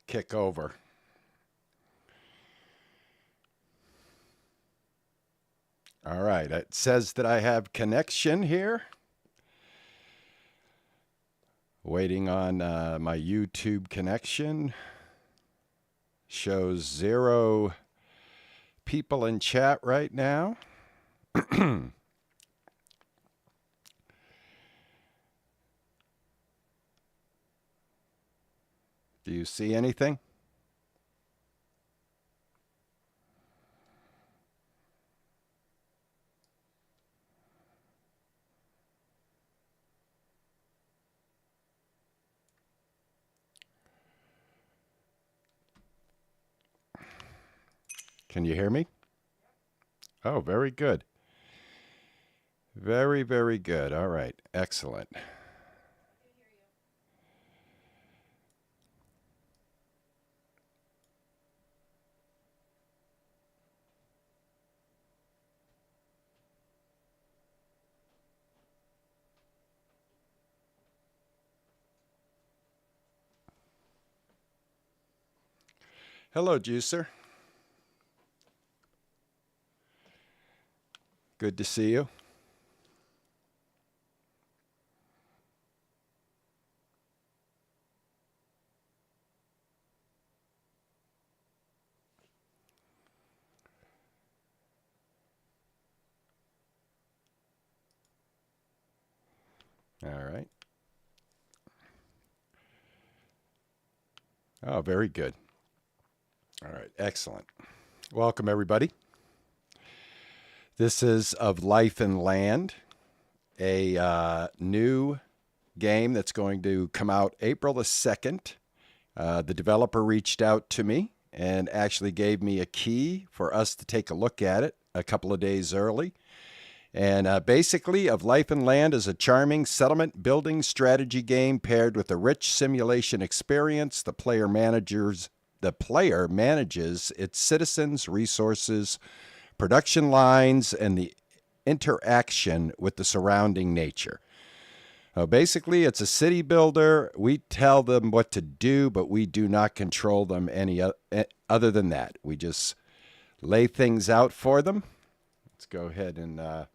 kick over. All right, it says that I have connection here. Waiting on my YouTube connection. Shows 0 people in chat right now. Do you see anything? Can you hear me? Oh, very good. Very, very good. All right. Excellent. Hello, Juicer. Good to see you. All right. Oh, very good. All right. Excellent. Welcome, everybody. This is Of Life and Land, a new game that's going to come out April the 2nd. The developer reached out to me and actually gave me a key for us to take a look at it a couple of days early. And basically, Of Life and Land is a charming settlement building strategy game paired with a rich simulation experience. The player manages its citizens, resources, production lines, and the interaction with the surrounding nature. Basically, it's a city builder. We tell them what to do, but we do not control them any other than that. We just lay things out for them. Let's go ahead and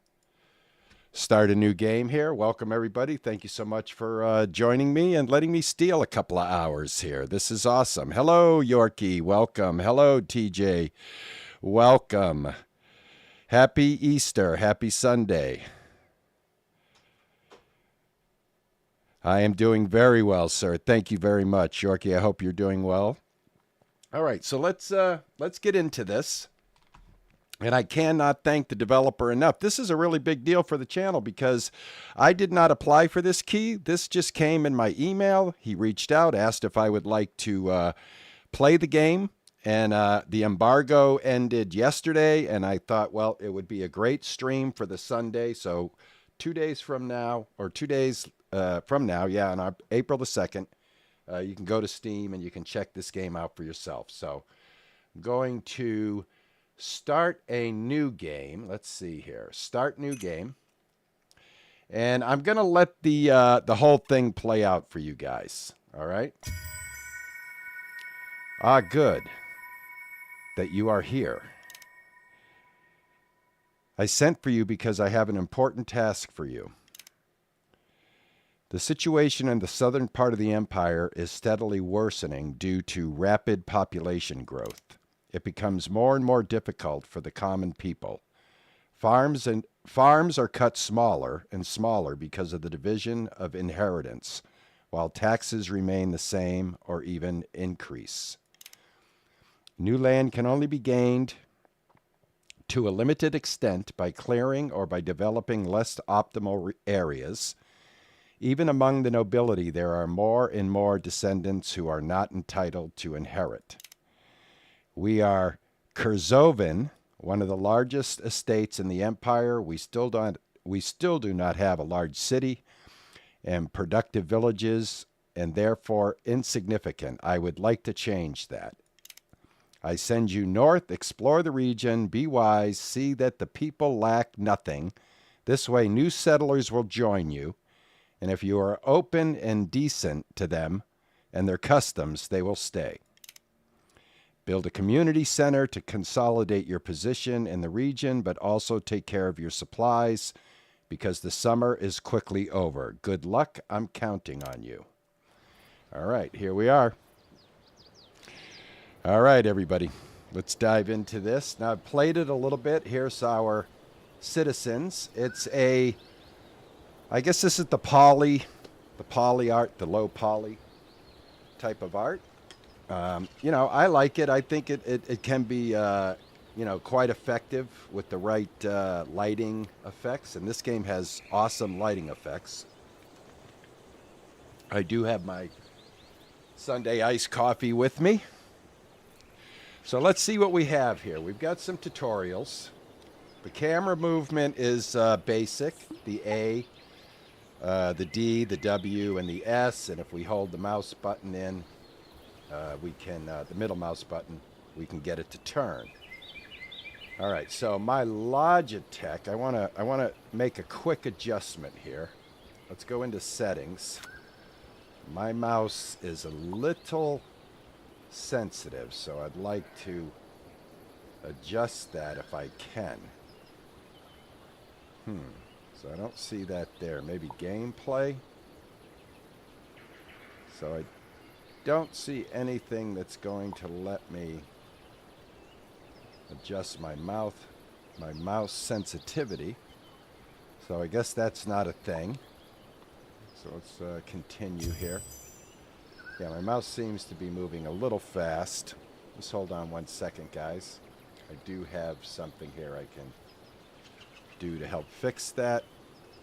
start a new game here. Welcome, everybody. Thank you so much for joining me and letting me steal a couple of hours here. This is awesome. Hello, Yorkie. Welcome. Hello, TJ. Welcome. Happy Easter. Happy Sunday. I am doing very well, sir. Thank you very much, Yorkie. I hope you're doing well. All right, so let's get into this. And I cannot thank the developer enough. This is a really big deal for the channel because I did not apply for this key. This just came in my email. He reached out, asked if I would like to play the game. And the embargo ended yesterday. And I thought, well, it would be a great stream for the Sunday. So 2 days from now, or 2 days from now, yeah, on April the 2nd, you can go to Steam and you can check this game out for yourself. So I'm going to start a new game. Let's see here. Start new game. And I'm going to let the whole thing play out for you guys. All right? Ah, good that you are here. I sent for you because I have an important task for you. The situation in the southern part of the empire is steadily worsening due to rapid population growth. It becomes more and more difficult for the common people. Farms are cut smaller and smaller because of the division of inheritance, while taxes remain the same or even increase. New land can only be gained to a limited extent by clearing or by developing less optimal areas. Even among the nobility, there are more and more descendants who are not entitled to inherit. We are Kurzovan, one of the largest estates in the empire. We still do not have a large city and productive villages, and therefore insignificant. I would like to change that. I send you north, explore the region, be wise, see that the people lack nothing. This way new settlers will join you, and if you are open and decent to them and their customs, they will stay. Build a community center to consolidate your position in the region, but also take care of your supplies because the summer is quickly over. Good luck. I'm counting on you. All right, here we are. All right, everybody. Let's dive into this. Now, I've played it a little bit. Here's our citizens. It's I guess this is the poly art, the low poly type of art. I like it. I think it can be, quite effective with the right lighting effects. And this game has awesome lighting effects. I do have my Sunday iced coffee with me. So let's see what we have here. We've got some tutorials. The camera movement is basic. The A, the D, the W, and the S. And if we hold the mouse button in, we can, the middle mouse button, we can get it to turn. All right, so my Logitech, I wanna make a quick adjustment here. Let's go into settings. My mouse is a little sensitive, so I'd like to adjust that if I can. So I don't see that there. Maybe gameplay. So I don't see anything that's going to let me adjust my mouse sensitivity. So I guess that's not a thing. So let's continue here. Yeah, my mouse seems to be moving a little fast. Just hold on 1 second, guys. I do have something here I can do to help fix that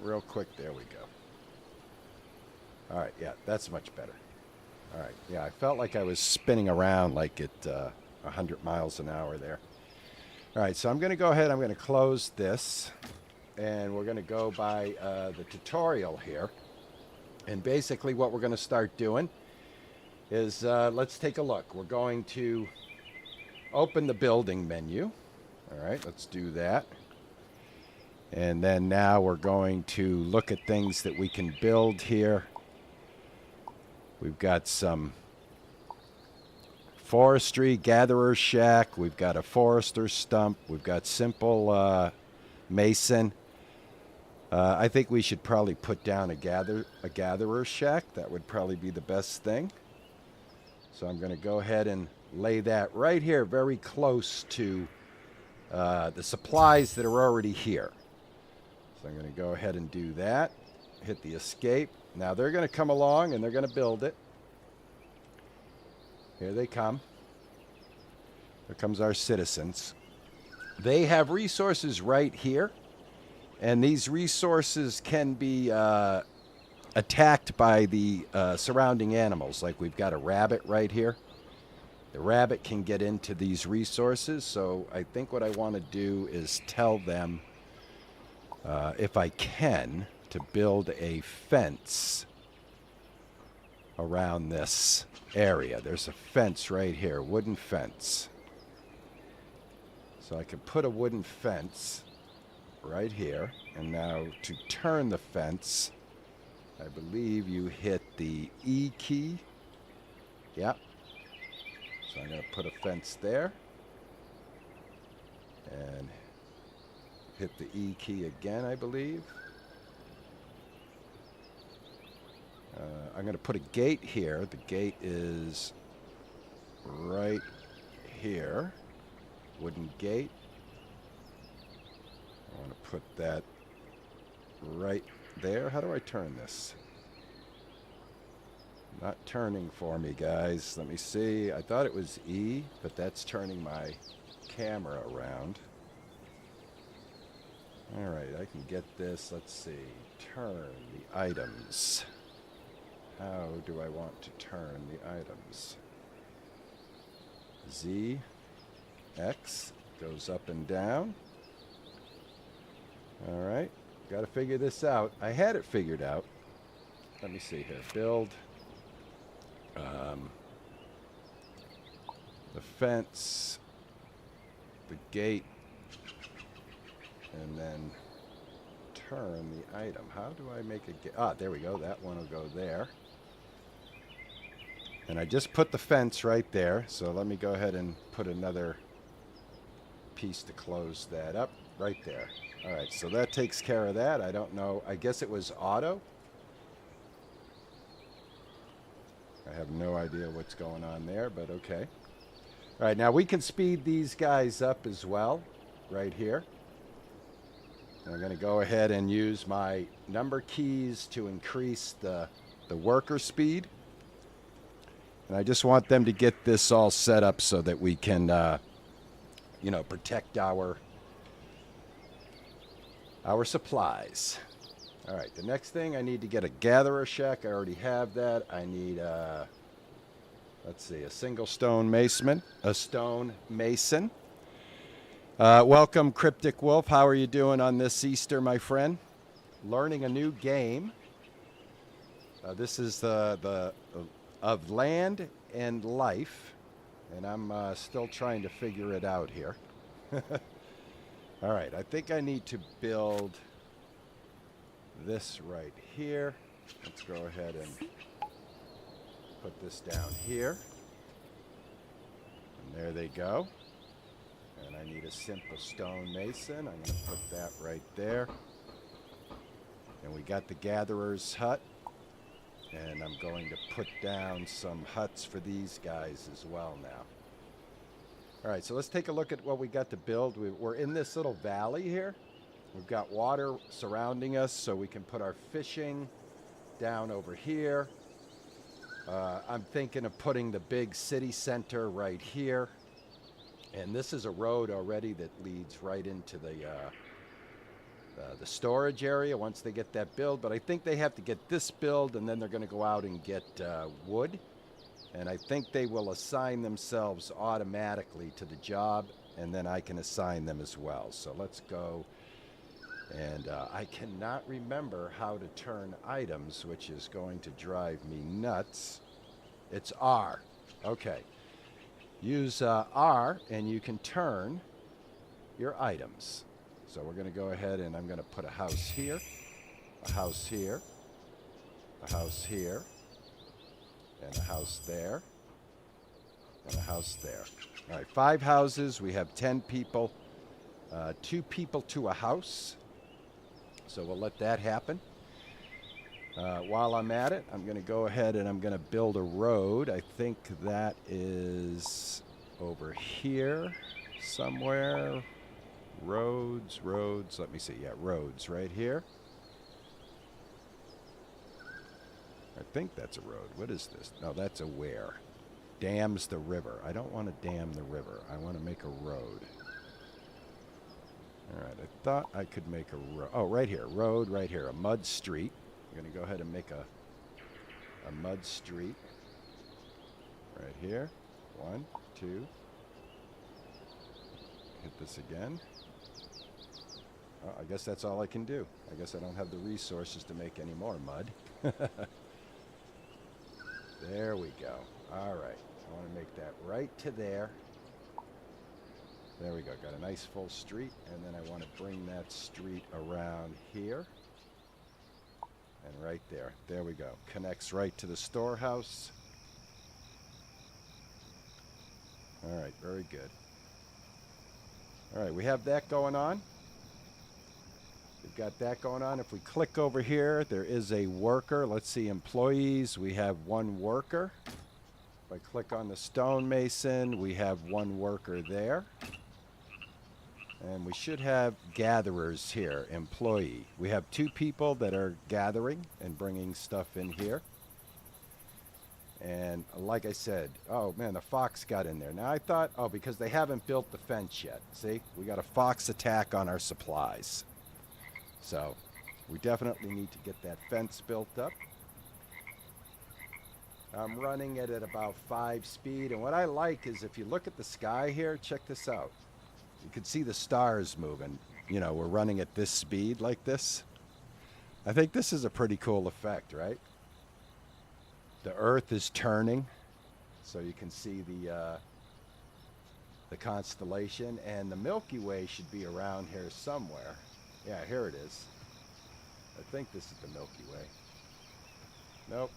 real quick. There we go. All right, yeah, that's much better. All right, yeah, I felt like I was spinning around like at 100 miles an hour there. All right, so I'm going to go ahead. I'm going to close this, and we're going to go by the tutorial here. And basically what we're going to start doing is, let's take a look. We're going to open the building menu. All right, let's do that. And then now we're going to look at things that we can build here. We've got some forestry, gatherer shack. We've got a forester stump. We've got simple mason. I think we should probably put down a gatherer shack. That would probably be the best thing. So I'm going to go ahead and lay that right here, very close to the supplies that are already here. So I'm going to go ahead and do that. Hit the escape. Now they're going to come along and they're going to build it. Here they come. Here comes our citizens. They have resources right here. And these resources can be attacked by the surrounding animals. Like we've got a rabbit right here. The rabbit can get into these resources. So I think what I want to do is tell them, if I can, to build a fence around this area. There's a fence right here, wooden fence. So I can put a wooden fence right here. And now to turn the fence, I believe you hit the E key. Yep. So I'm going to put a fence there. And hit the E key again, I believe. I'm going to put a gate here. The gate is right here. Wooden gate. I want to put that right there. How do I turn this? Not turning for me, guys. Let me see. I thought it was E, but that's turning my camera around. All right, I can get this. Let's see. Turn the items. How do I want to turn the items? Z, X, goes up and down. All right, got to figure this out. I had it figured out. Let me see here. Build. The fence. The gate. And then turn the item. How do I make a gate? Ah, there we go. That one will go there. And I just put the fence right there. So let me go ahead and put another piece to close that up right there. All right, so that takes care of that. I don't know. I guess it was auto. I have no idea what's going on there, but okay. All right, now we can speed these guys up as well right here. I'm going to go ahead and use my number keys to increase the worker speed. And I just want them to get this all set up so that we can, protect our supplies. All right, the next thing, I need to get a gatherer shack. I already have that. I need, let's see, a single stone mason. Welcome, Cryptic Wolf. How are you doing on this Easter, my friend? Learning a new game. This is the of land and life, and I'm still trying to figure it out here. All right, I think I need to build this right here. Let's go ahead and put this down here. And there they go. And I need a simple stone mason. I'm going to put that right there. And we got the gatherer's hut. And I'm going to put down some huts for these guys as well now. All right, so let's take a look at what we got to build. We're in this little valley here. We've got water surrounding us, so we can put our fishing down over here. I'm thinking of putting the big city center right here. And this is a road already that leads right into the storage area once they get that built. But I think they have to get this built, and then they're going to go out and get wood. And I think they will assign themselves automatically to the job, and then I can assign them as well. So let's go. And I cannot remember how to turn items, which is going to drive me nuts. It's R. Okay. Use R, and you can turn your items. So we're going to go ahead, and I'm going to put a house here, a house here, a house here, and a house there, and a house there. All right, 5 houses. We have 10 people, 2 people to a house. So we'll let that happen. While I'm at it, I'm going to go ahead and I'm going to build a road. I think that is over here somewhere. Roads. Let me see. Yeah, roads right here. I think that's a road. What is this? No, that's a where. Dams the river. I don't want to dam the river. I want to make a road. All right, I thought I could make a road. Oh, right here. Road right here. A mud street. I'm going to go ahead and make a mud street right here. 1, 2. Hit this again. Oh, I guess that's all I can do. I guess I don't have the resources to make any more mud. There we go. All right. I want to make that right to there. There we go. Got a nice full street. And then I want to bring that street around here. And right there. There we go. Connects right to the storehouse. All right. Very good. All right. We have that going on. We've got that going on. If we click over here, there is a worker. Let's see, employees. We have 1 worker. If I click on the stonemason, we have 1 worker there. And we should have gatherers here, employee. We have 2 people that are gathering and bringing stuff in here. And like I said, oh man, the fox got in there. Now I thought, oh, because they haven't built the fence yet. See, we got a fox attack on our supplies. So we definitely need to get that fence built up. I'm running it at about 5 speed. And what I like is if you look at the sky here, check this out. You can see the stars moving. You know, we're running at this speed like this. I think this is a pretty cool effect, right? The Earth is turning, so you can see the constellation. And the Milky Way should be around here somewhere. Yeah, here it is. I think this is the Milky Way. Nope.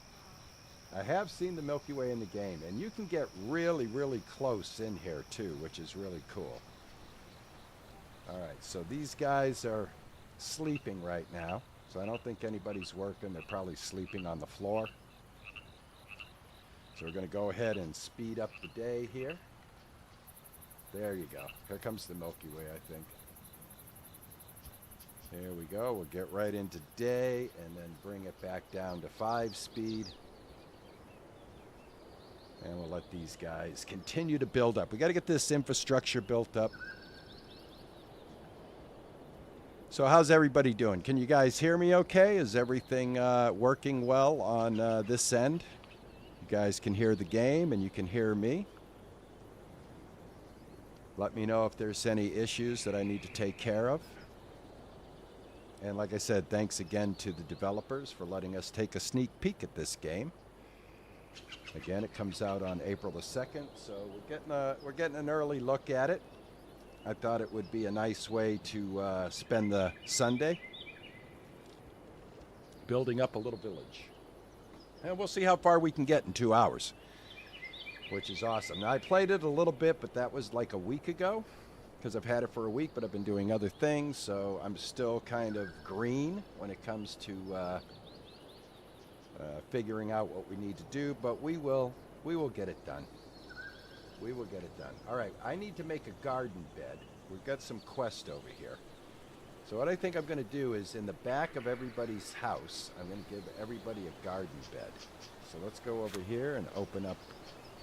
I have seen the Milky Way in the game, and you can get really, really close in here too, which is really cool. All right, so these guys are sleeping right now, so I don't think anybody's working. They're probably sleeping on the floor. So we're going to go ahead and speed up the day here. There you go. Here comes the Milky Way, I think. There we go. We'll get right into day and then bring it back down to 5 speed. And we'll let these guys continue to build up. We got to get this infrastructure built up. So how's everybody doing? Can you guys hear me okay? Is everything working well on this end? You guys can hear the game and you can hear me. Let me know if there's any issues that I need to take care of. And like I said, thanks again to the developers for letting us take a sneak peek at this game. Again, it comes out on April the 2nd, so we're getting an early look at it. I thought it would be a nice way to spend the Sunday building up a little village. And we'll see how far we can get in 2 hours, which is awesome. Now, I played it a little bit, but that was like a week ago, because I've had it for a week, but I've been doing other things, so I'm still kind of green when it comes to figuring out what we need to do, but we will get it done. We will get it done. All right, I need to make a garden bed. We've got some quest over here. So what I think I'm going to do is in the back of everybody's house, I'm going to give everybody a garden bed. So let's go over here and open up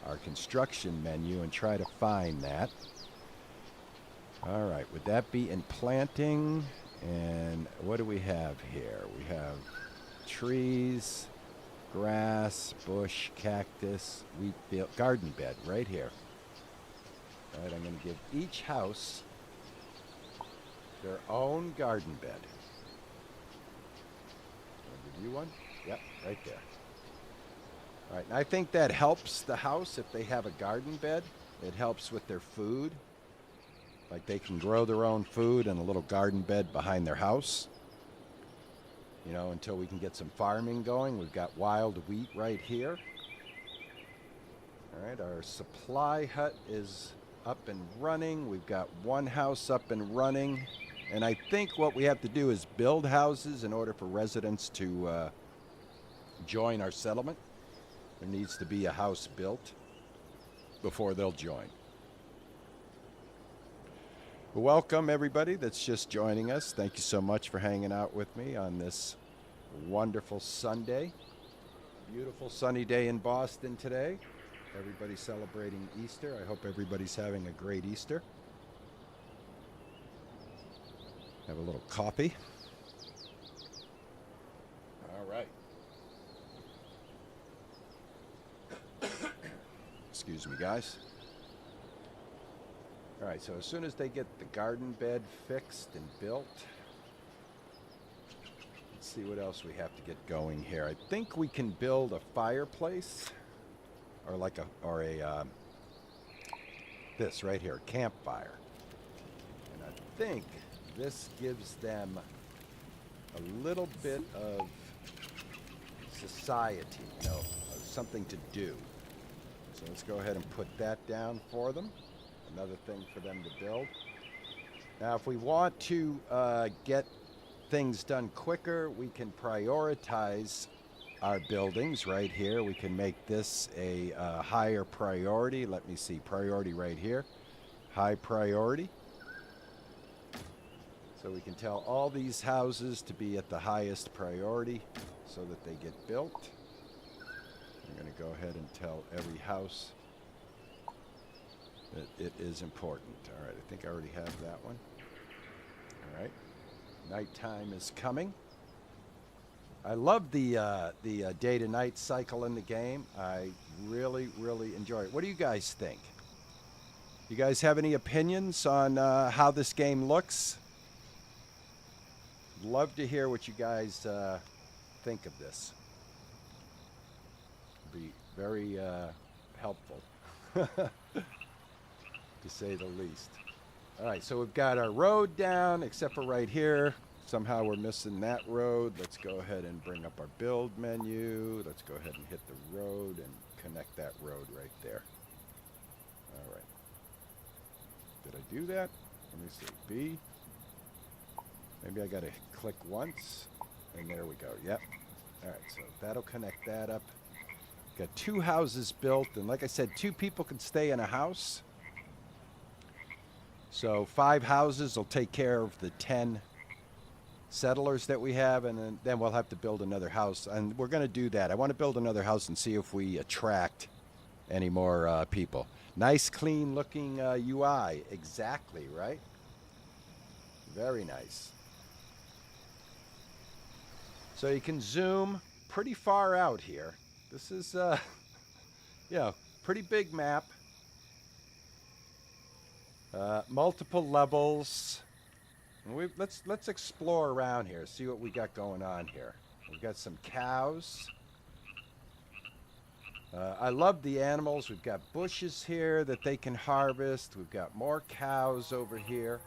our construction menu and try to find that. All right, would that be in planting? And what do we have here? We have trees, grass, bush, cactus, wheat field, garden bed right here. All right, I'm going to give each house their own garden bed. I'll give you one. Yep, right there. All right, and I think that helps the house if they have a garden bed. It helps with their food. Like they can grow their own food in a little garden bed behind their house. You know, until we can get some farming going. We've got wild wheat right here. All right, our supply hut is up and running. We've got one house up and running. And I think what we have to do is build houses in order for residents to join our settlement. There needs to be a house built before they'll join. Welcome, everybody that's just joining us. Thank you so much for hanging out with me on this wonderful Sunday. Beautiful sunny day in Boston today. Everybody's celebrating Easter. I hope everybody's having a great Easter. Have a little coffee. All right. Excuse me, guys. All right, so as soon as they get the garden bed fixed and built, let's see what else we have to get going here. I think we can build a fireplace, or like this right here, campfire. And I think this gives them a little bit of society, you know, something to do. So let's go ahead and put that down for them. Another thing for them to build. Now, if we want to get things done quicker, we can prioritize our buildings right here. We can make this a higher priority. Let me see, priority right here. High priority. So we can tell all these houses to be at the highest priority so that they get built. I'm going to go ahead and tell every house that it is important. All right, I think I already have that one. All right, nighttime is coming. I love the day to night cycle in the game. I really, really enjoy it. What do you guys think? You guys have any opinions on how this game looks? Love to hear what you guys think of this. Be very helpful. To say the least. All right, so we've got our road down, except for right here. Somehow we're missing that road. Let's go ahead and bring up our build menu. Let's go ahead and hit the road and connect that road right there. All right. Did I do that? Let me see. B. Maybe I got to click once. And there we go. Yep. All right. So that'll connect that up. Got 2 houses built. And like I said, 2 people can stay in a house. So 5 houses will take care of the 10 settlers that we have, and then we'll have to build another house, and we're going to do that. I want to build another house and see if we attract any more people. Nice, clean looking UI. Exactly, right? Very nice. So you can zoom pretty far out here. This is, yeah, pretty big map. Multiple levels. Let's explore around here, see what we got going on here. We've got some cows. I love the animals. We've got bushes here that they can harvest. We've got more cows over here.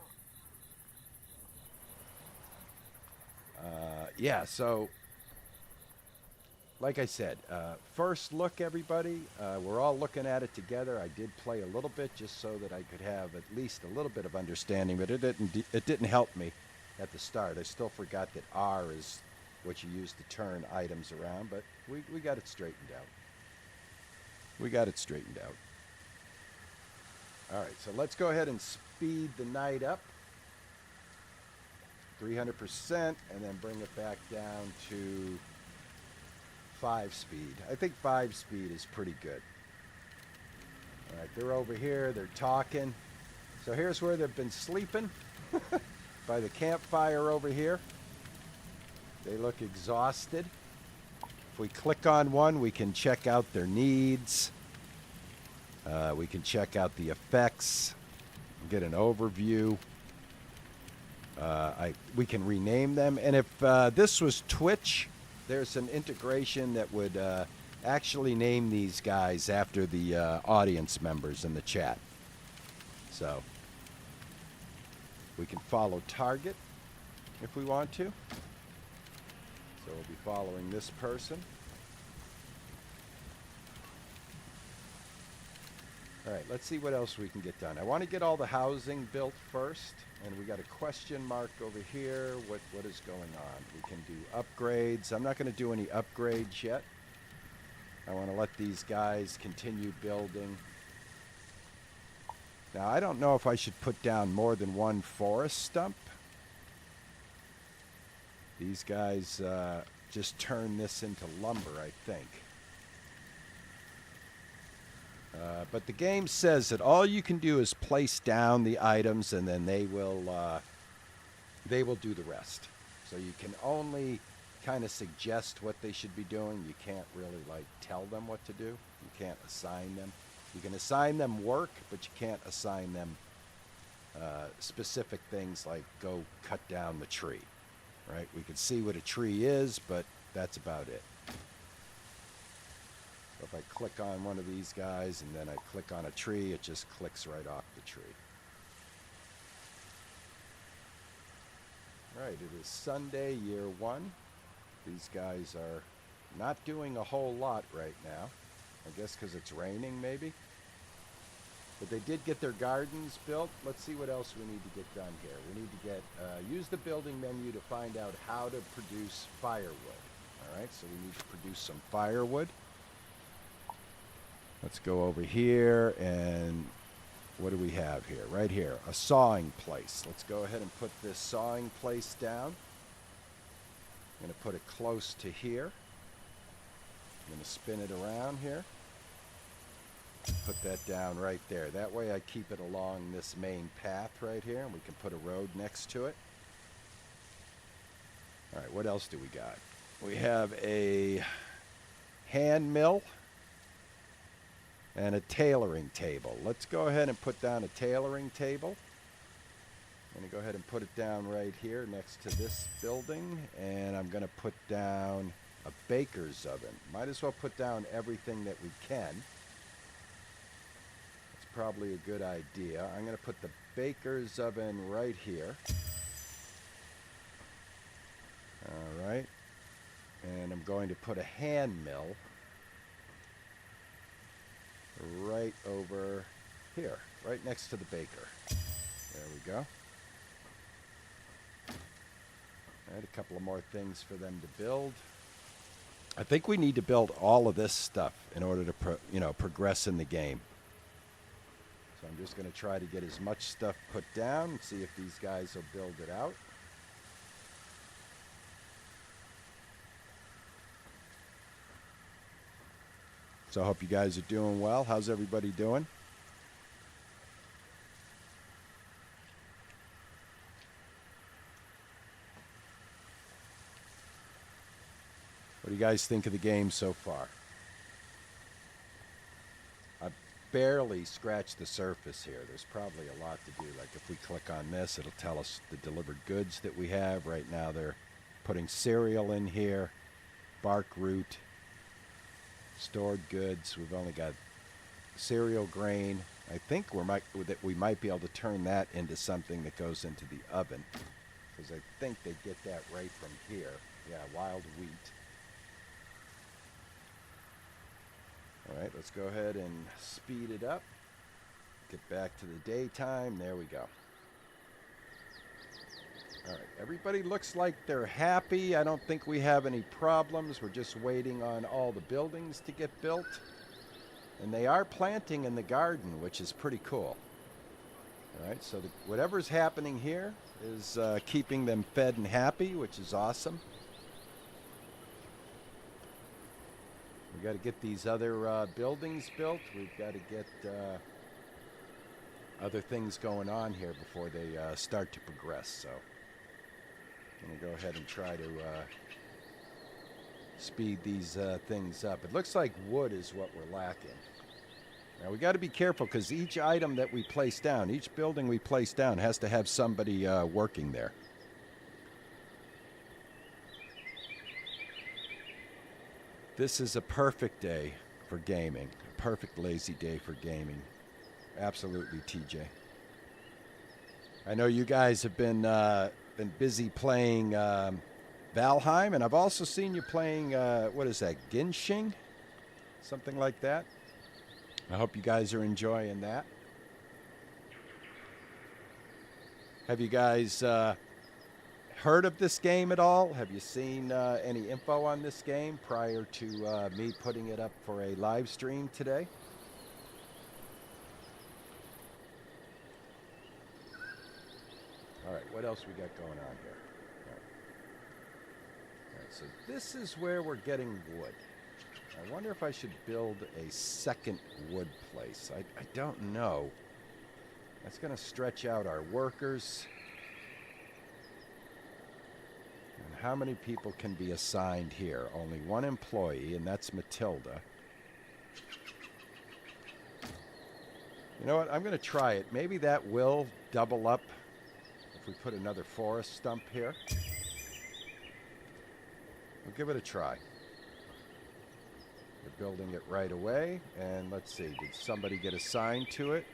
Yeah, so like I said, first look, everybody. We're all looking at it together. I did play a little bit just so that I could have at least a little bit of understanding, but it didn't help me at the start. I still forgot that R is what you use to turn items around, but we got it straightened out. We got it straightened out. All right, so let's go ahead and speed the night up. 300%, and then bring it back down to 5 speed. I think 5 speed is pretty good. All right, they're over here. They're talking. So here's where they've been sleeping by the campfire over here. They look exhausted. If we click on one, we can check out their needs. We can check out the effects, get an overview. We can rename them. And if this was Twitch, there's an integration that would actually name these guys after the audience members in the chat. So we can follow target if we want to. So we'll be following this person. All right, let's see what else we can get done. I want to get all the housing built first, and we got a question mark over here. What is going on? We can do upgrades. I'm not going to do any upgrades yet. I want to let these guys continue building. Now, I don't know if I should put down more than one forest stump. These guys just turn this into lumber, I think. But the game says that all you can do is place down the items, and then they will do the rest. So you can only kind of suggest what they should be doing. You can't really like tell them what to do. You can't assign them. You can assign them work, but you can't assign them specific things like go cut down the tree. Right? We can see what a tree is, but that's about it. So if I click on one of these guys and then I click on a tree, it just clicks right off the tree. All right, it is Sunday, year 1. These guys are not doing a whole lot right now. I guess because it's raining, maybe. But they did get their gardens built. Let's see what else we need to get done here. We need to get use the building menu to find out how to produce firewood. All right, so we need to produce some firewood. Let's go over here, and what do we have here? Right here, a sawing place. Let's go ahead and put this sawing place down. I'm going to put it close to here. I'm going to spin it around here. Put that down right there. That way I keep it along this main path right here, and we can put a road next to it. All right, what else do we got? We have a hand mill and a tailoring table. Let's go ahead and put down a tailoring table. I'm going to go ahead and put it down right here next to this building, and I'm going to put down a baker's oven. Might as well put down everything that we can. It's probably a good idea. I'm going to put the baker's oven right here. And I'm going to put a hand mill right over here, right next to the baker. There we go. All right, a couple of more things for them to build. I think we need to build all of this stuff in order to progress in the game. So I'm just going to try to get as much stuff put down and see if these guys will build it out. So I hope you guys are doing well. How's everybody doing? What do you guys think of the game so far? I barely scratched the surface here. There's probably a lot to do. Like if we click on this, it'll tell us the delivered goods that we have. Right now they're putting cereal in here, bark root, stored goods. We've only got cereal grain. I think we might be able to turn that into something that goes into the oven, because I think they get that right from here. Yeah, wild wheat. All right, let's go ahead and speed it up. Get back to the daytime. There we go. All right, everybody looks like they're happy. I don't think we have any problems. We're just waiting on all the buildings to get built. And they are planting in the garden, which is pretty cool. All right, so whatever's happening here is keeping them fed and happy, which is awesome. We've got to get these other buildings built. We've got to get other things going on here before they start to progress. So I'm going to go ahead and try to speed these things up. It looks like wood is what we're lacking. Now we got to be careful, because each item that we place down, each building we place down has to have somebody working there. This is a perfect day for gaming. A perfect lazy day for gaming. Absolutely, TJ. I know you guys have been busy playing Valheim, and I've also seen you playing, what is that, Genshin? Something like that. I hope you guys are enjoying that. Have you guys heard of this game at all? Have you seen any info on this game prior to me putting it up for a live stream today? All right, what else we got going on here? All right, so this is where we're getting wood. I wonder if I should build a second wood place. I don't know. That's going to stretch out our workers. And how many people can be assigned here? Only one employee, and that's Matilda. You know what? I'm going to try it. Maybe that will double up if we put another forest stump here. We'll give it a try. We're building it right away, and let's see, did somebody get assigned to it?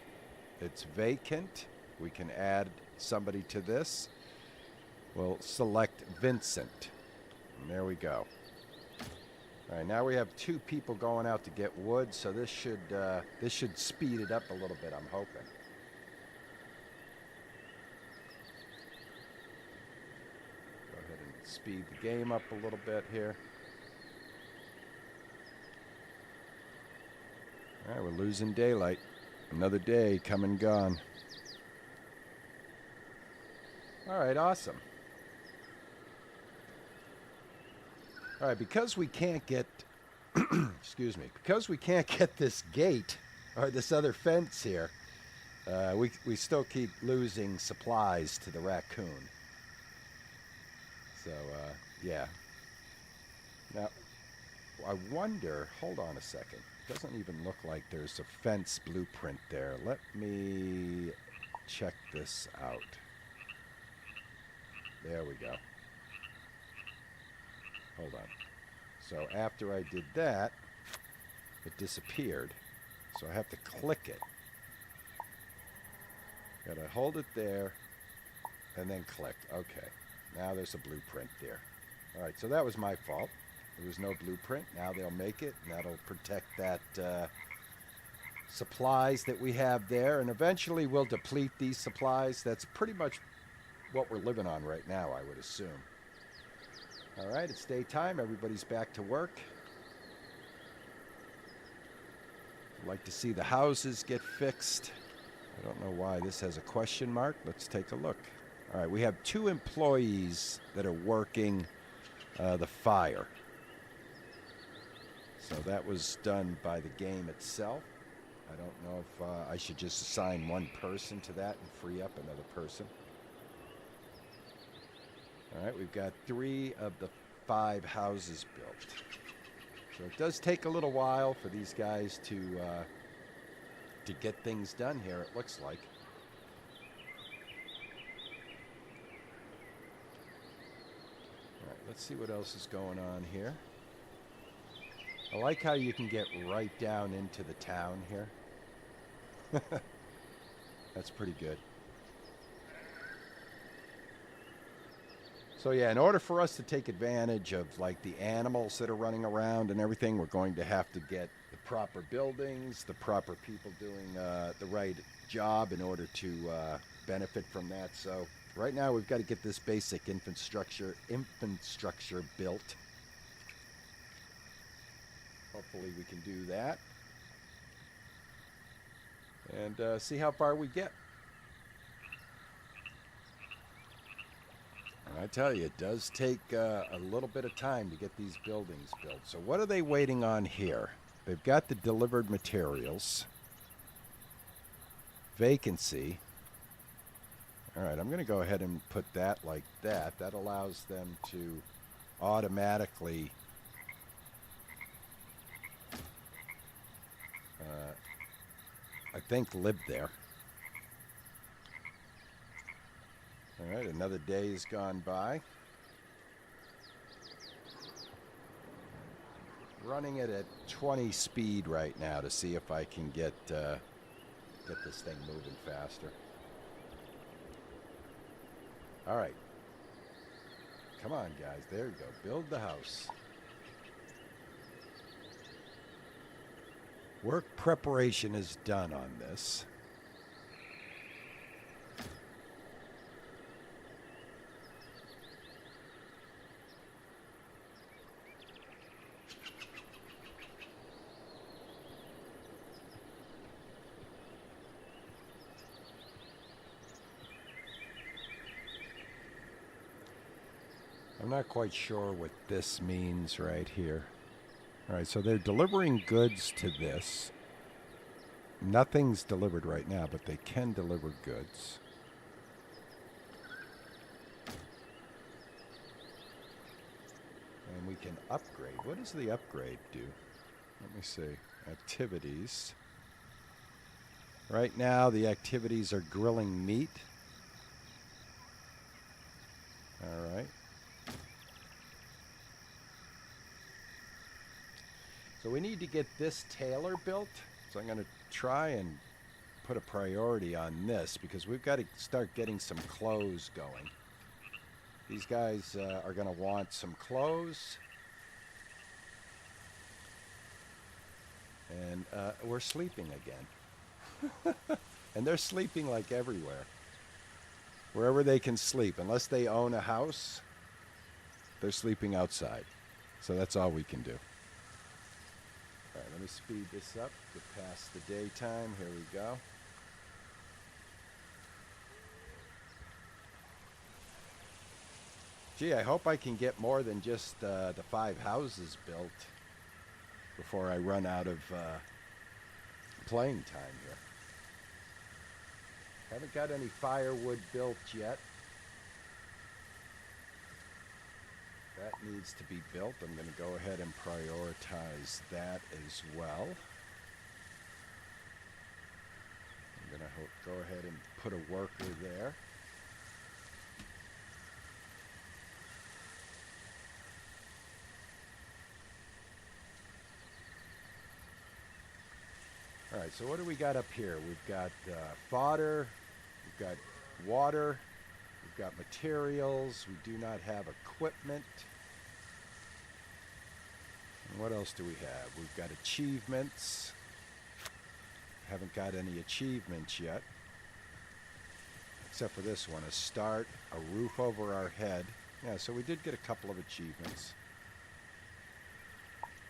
It's vacant. We can add somebody to this. We'll select Vincent, and there we go. All right, now we have 2 people going out to get wood, so this should speed it up a little bit, I'm hoping. Go ahead and speed the game up a little bit here. All right, we're losing daylight. Another day come and gone. All right, awesome. All right, because we can't get, excuse me, because we can't get this gate or this other fence here, we still keep losing supplies to the raccoon. So, yeah. Now, I wonder, hold on a second. It doesn't even look like there's a fence blueprint there. Let me check this out. There we go. Hold on. So after I did that, it disappeared. So I have to click it. Gotta hold it there and then click. Okay. Now there's a blueprint there. All right, so that was my fault. There was no blueprint. Now they'll make it, and that'll protect that supplies that we have there. And eventually we'll deplete these supplies. That's pretty much what we're living on right now, I would assume. All right, it's daytime. Everybody's back to work. I'd like to see the houses get fixed. I don't know why this has a question mark. Let's take a look. All right, we have 2 employees that are working the fire. So that was done by the game itself. I don't know if I should just assign 1 person to that and free up another person. All right, we've got 3 of the 5 houses built. So it does take a little while for these guys to get things done here, it looks like. All right, let's see what else is going on here. I like how you can get right down into the town here. That's pretty good. So yeah, in order for us to take advantage of like the animals that are running around and everything, we're going to have to get the proper buildings, the proper people doing the right job in order to benefit from that. So right now we've got to get this basic infrastructure built. Hopefully we can do that and see how far we get. And I tell you, it does take a little bit of time to get these buildings built. So what are they waiting on here? They've got the delivered materials. Vacancy. All right, I'm going to go ahead and put that like that. That allows them to automatically I think live there. All right, another day has gone by. Running it at 20 speed right now to see if I can get this thing moving faster. All right. Come on, guys. There you go. Build the house. Work preparation is done on this. I'm not quite sure what this means right here. All right, so they're delivering goods to this. Nothing's delivered right now, but they can deliver goods. And we can upgrade. What does the upgrade do? Let me see. Activities. Right now, the activities are grilling meat. All right. So we need to get this tailor built. So I'm going to try and put a priority on this because we've got to start getting some clothes going. These guys are going to want some clothes. And we're sleeping again. And they're sleeping like everywhere. Wherever they can sleep. Unless they own a house, they're sleeping outside. So that's all we can do. All right, let me speed this up to past the daytime. Here we go. Gee, I hope I can get more than just the 5 houses built before I run out of playing time here. Haven't got any firewood built yet. That needs to be built. I'm going to go ahead and prioritize that as well. I'm going to go ahead and put a worker there. All right, so what do we got up here? We've got fodder, we've got water, we've got materials, we do not have equipment. What else do we have? We've got achievements. Haven't got any achievements yet. Except for this one, a start, a roof over our head. Yeah, so we did get a couple of achievements.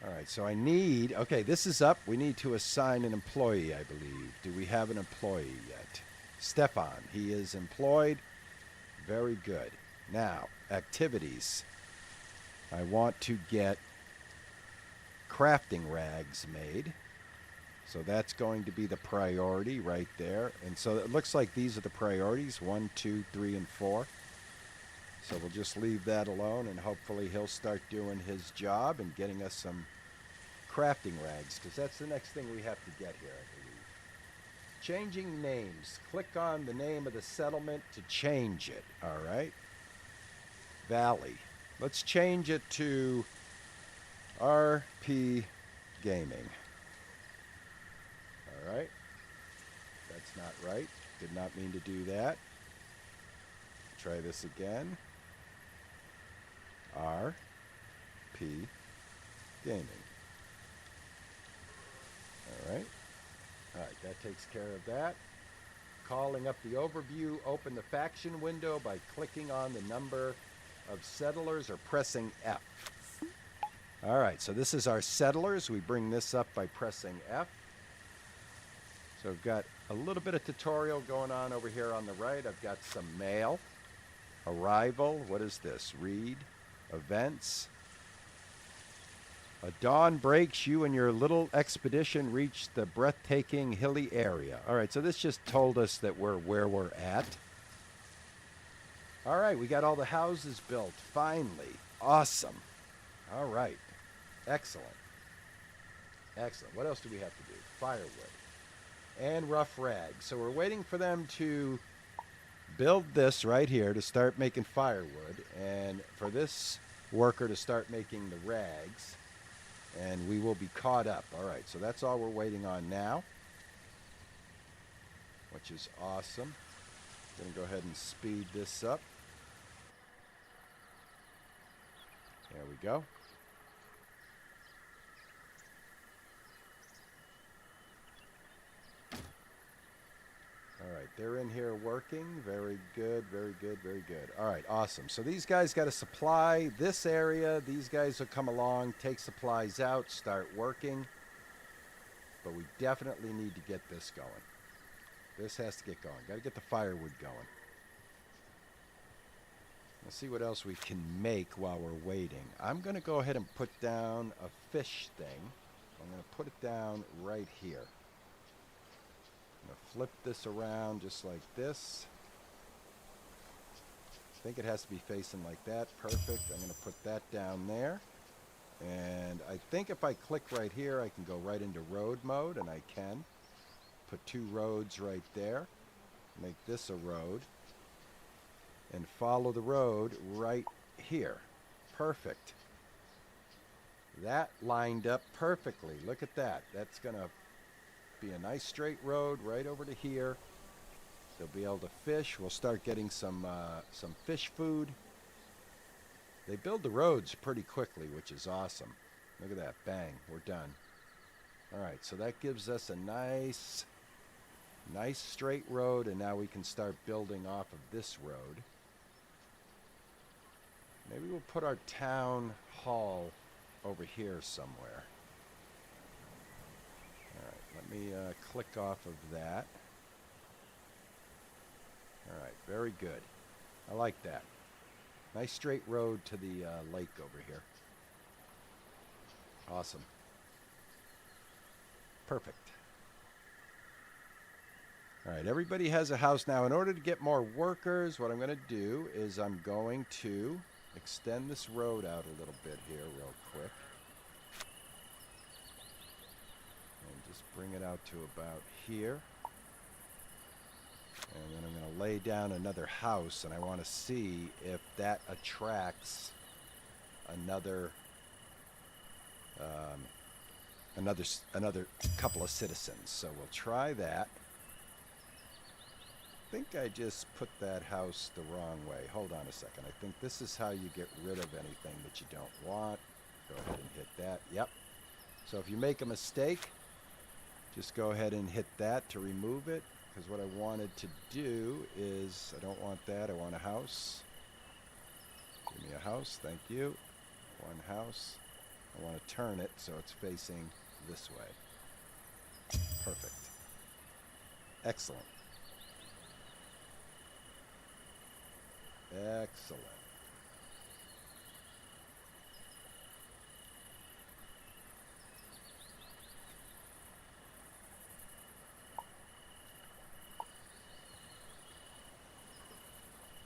All right, so I need, okay, this is up. We need to assign an employee, I believe. Do we have an employee yet? Stefan, he is employed. Very good. Now, activities. I want to get crafting rags made. So that's going to be the priority right there. And so it looks like these are the priorities, 1, 2, 3, and 4. So we'll just leave that alone, and hopefully he'll start doing his job and getting us some crafting rags, because that's the next thing we have to get here, I believe. Changing names. Click on the name of the settlement to change it, all right? Valley. Let's change it to RP Gaming. All right. That's not right. Did not mean to do that. Try this again. RP Gaming. All right. All right, that takes care of that. Calling up the overview, open the faction window by clicking on the number of settlers or pressing F. All right, so this is our settlers. We bring this up by pressing F. So I've got a little bit of tutorial going on over here on the right. I've got some mail, arrival, what is this? Read, events. A dawn breaks, you and your little expedition reach the breathtaking hilly area. All right, so this just told us that we're where we're at. All right, we got all the houses built, finally. Awesome. All right, excellent. Excellent. What else do we have to do? Firewood and rough rags. So we're waiting for them to build this right here to start making firewood, and for this worker to start making the rags, and we will be caught up. All right, so that's all we're waiting on now, which is awesome. Gonna go ahead and speed this up. There we go. All right, they're in here working. Very good, very good, very good. All right, awesome. So these guys got to supply this area. These guys will come along, take supplies out, start working. But we definitely need to get this going. This has to get going. Got to get the firewood going. Let's see what else we can make while we're waiting. I'm going to go ahead and put down a fish thing. I'm going to put it down right here. I'm going to flip this around just like this. I think it has to be facing like that. Perfect. I'm going to put that down there. And I think if I click right here, I can go right into road mode, and I can. Put 2 roads right there. Make this a road. And follow the road right here. Perfect. That lined up perfectly. Look at that. That's going to be a nice straight road right over to here. They'll be able to fish. We'll start getting some fish food. They build the roads pretty quickly, which is awesome. Look at that. Bang. We're done. All right, so that gives us a nice straight road, and now we can start building off of this road. Maybe we'll put our town hall over here somewhere. All right, let me click off of that. All right, very good. I like that. Nice straight road to the lake over here. Awesome. Perfect. All right, everybody has a house now. In order to get more workers, what I'm going to do is I'm going to extend this road out a little bit here real quick. And just bring it out to about here. And then I'm going to lay down another house, and I want to see if that attracts another another couple of citizens. So we'll try that. I think I just put that house the wrong way. Hold on a second. I think this is how you get rid of anything that you don't want. Go ahead and hit that. Yep. So if you make a mistake, just go ahead and hit that to remove it. Because what I wanted to do is, I don't want that, I want a house. Give me a house, thank you. One house. I want to turn it so it's facing this way. Perfect. Excellent. Excellent.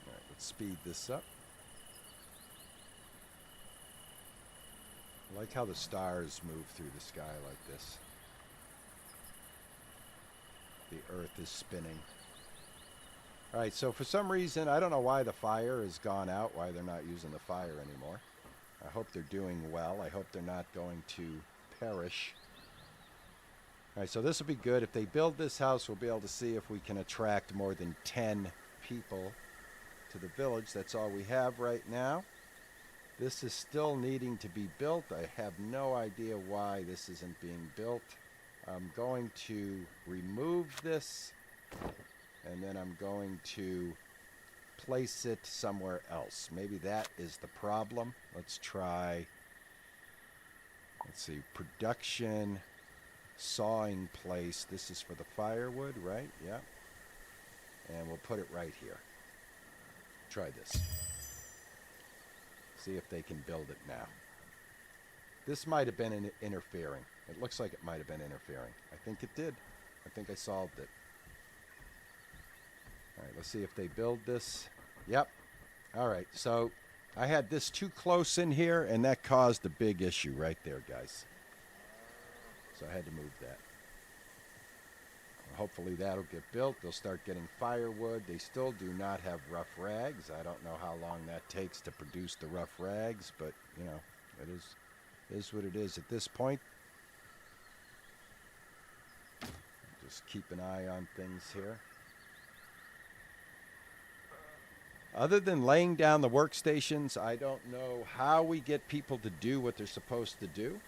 All right, let's speed this up. I like how the stars move through the sky like this. The earth is spinning. All right, so for some reason, I don't know why the fire has gone out, why they're not using the fire anymore. I hope they're doing well. I hope they're not going to perish. All right, so this will be good. If they build this house, we'll be able to see if we can attract more than 10 people to the village. That's all we have right now. This is still needing to be built. I have no idea why this isn't being built. I'm going to remove this, and then I'm going to place it somewhere else. Maybe that is the problem. Let's try, let's see, production, sawing place. This is for the firewood, right? Yeah. And we'll put it right here. Try this. See if they can build it now. This might have been interfering. It looks like it might have been interfering. I think it did. I think I solved it. All right, let's see if they build this. Yep. All right, so I had this too close in here, and that caused a big issue right there, guys. So I had to move that. Hopefully that'll get built. They'll start getting firewood. They still do not have rough rags. I don't know how long that takes to produce the rough rags, but, you know, it is what it is at this point. Just keep an eye on things here. Other than laying down the workstations, I don't know how we get people to do what they're supposed to do.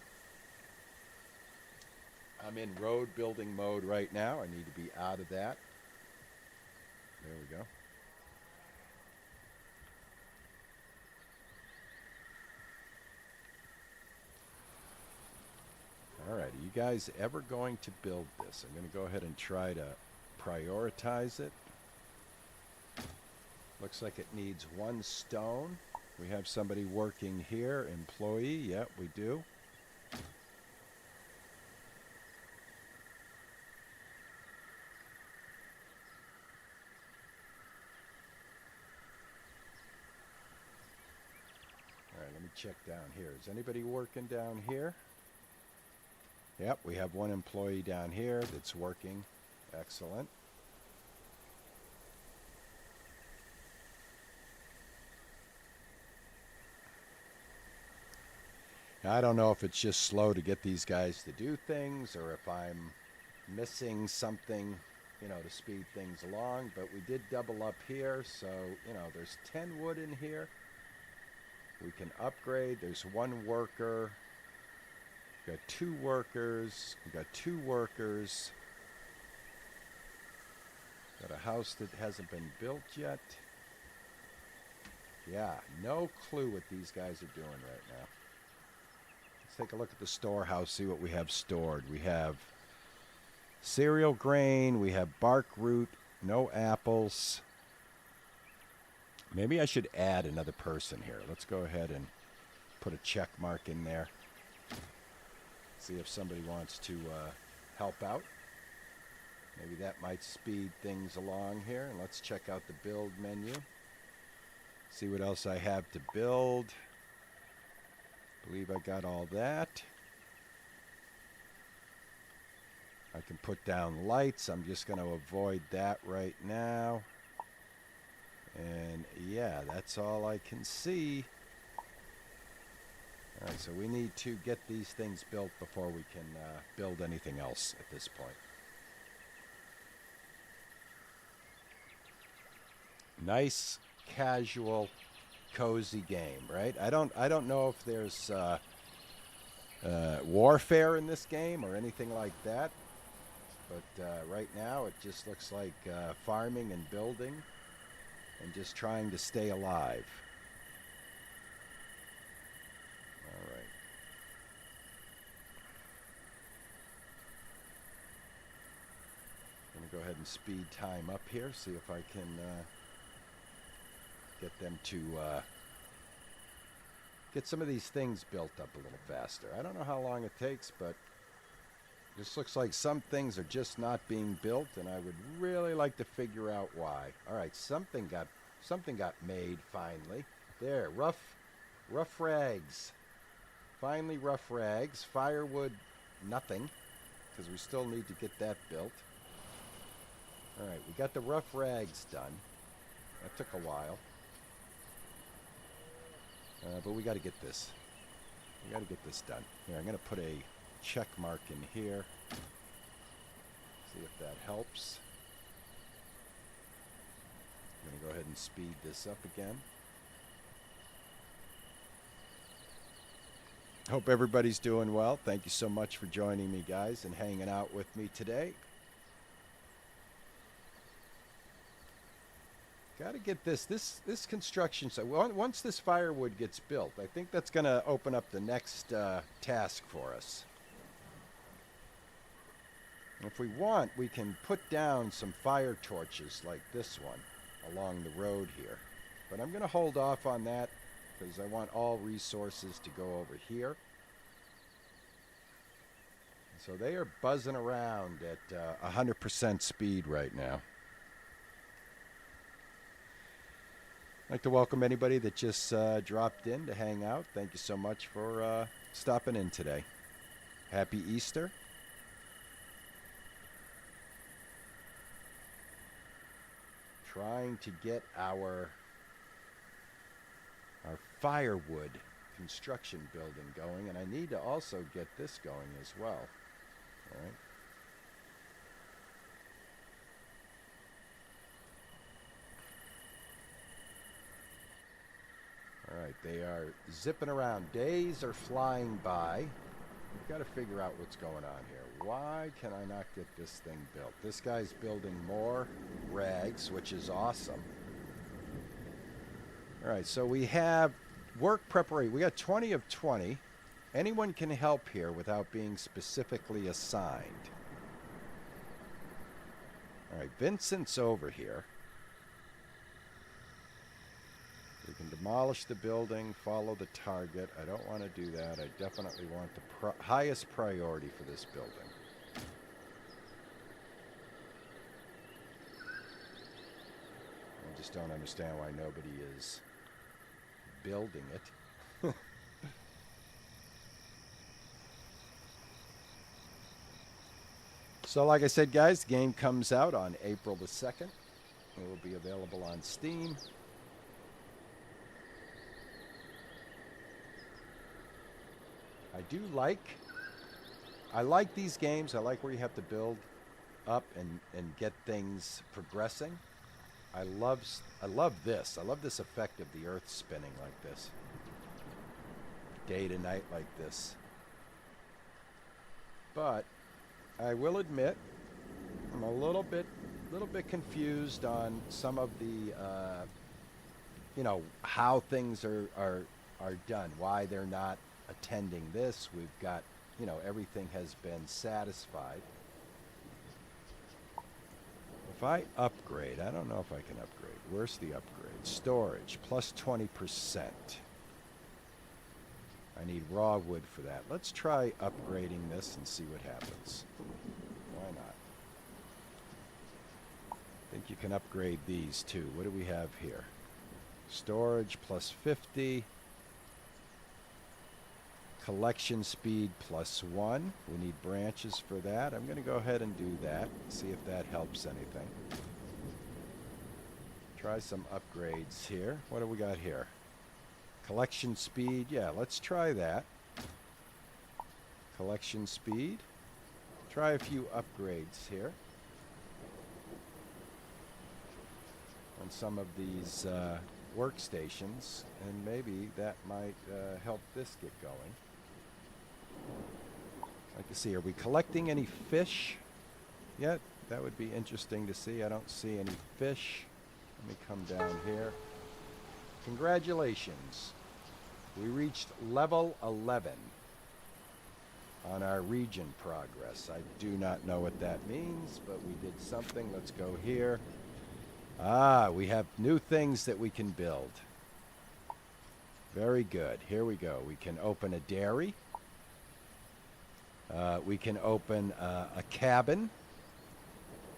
I'm in road building mode right now. I need to be out of that. There we go. All right, are you guys ever going to build this? I'm going to go ahead and try to prioritize it. Looks like it needs 1 stone. We have somebody working here, employee. Yep, we do. All right, let me check down here. Is anybody working down here? Yep, we have 1 employee down here that's working. Excellent. Now, I don't know if it's just slow to get these guys to do things or if I'm missing something, you know, to speed things along, but we did double up here, so, you know, there's 10 wood in here. We can upgrade. There's 1 worker. We've got 2 workers. We've got 2 workers. Got a house that hasn't been built yet. Yeah, no clue what these guys are doing right now. Let's take a look at the storehouse, see what we have stored. We have cereal grain. We have bark root. No apples. Maybe I should add another person here. Let's go ahead and put a check mark in there. See if somebody wants to help out. Maybe that might speed things along here. And let's check out the build menu. See what else I have to build. Believe I got all that. I can put down lights. I'm just going to avoid that right now. And yeah, that's all I can see. All right, so we need to get these things built before we can build anything else at this point. Nice, casual, cozy game, right? I don't know if there's warfare in this game or anything like that. But right now it just looks like farming and building and just trying to stay alive. All right. I'm going to go ahead and speed time up here, see if I can get them to get some of these things built up a little faster. I don't know how long it takes, but this looks like some things are just not being built, and I would really like to figure out why. All right, something got made finally. There, rough rags. Finally, rough rags. Firewood, nothing, because we still need to get that built. All right, we got the rough rags done. That took a while, but we got to get this. We got to get this done. Here, I'm going to put a check mark in here. See if that helps. I'm going to go ahead and speed this up again. Hope everybody's doing well. Thank you so much for joining me, guys, and hanging out with me today. Got to get this construction site. Once this firewood gets built, I think that's going to open up the next task for us. If we want, we can put down some fire torches like this one along the road here. But I'm going to hold off on that because I want all resources to go over here. So they are buzzing around at 100% speed right now. I'd like to welcome anybody that just dropped in to hang out. Thank you so much for stopping in today. Happy Easter. Trying to get our firewood construction building going, and I need to also get this going as well. All right. All right, they are zipping around. Days are flying by. We've got to figure out what's going on here. Why can I not get this thing built? This guy's building more rags, which is awesome. All right, so we have work preparation. We got 20 of 20. Anyone can help here without being specifically assigned. All right, Vincent's over here. We can demolish the building, follow the target. I don't want to do that. I definitely want the highest priority for this building. I just don't understand why nobody is building it. So like I said, guys, the game comes out on April the 2nd. It will be available on Steam. I like these games. I like where you have to build up and get things progressing. I love this. I love this effect of the earth spinning like this. Day to night like this. But I will admit I'm a little bit confused on some of the how things are done, why they're not attending this. We've got, everything has been satisfied. If I upgrade, I don't know if I can upgrade. Where's the upgrade? Storage, plus 20%. I need raw wood for that. Let's try upgrading this and see what happens. Why not? I think you can upgrade these too. What do we have here? Storage plus 50. Collection speed plus 1. We need branches for that. I'm going to go ahead and do that. See if that helps anything. Try some upgrades here. What do we got here? Collection speed. Yeah, let's try that. Collection speed. Try a few upgrades here on some of these workstations, and maybe that might help this get going. like to see, are we collecting any fish yet? That would be interesting to see. I don't see any fish. Let me come down here. Congratulations. We reached level 11 on our region progress. I do not know what that means, but we did something. Let's go here. Ah, we have new things that we can build. Very good. Here we go. We can open a dairy. We can open a cabin.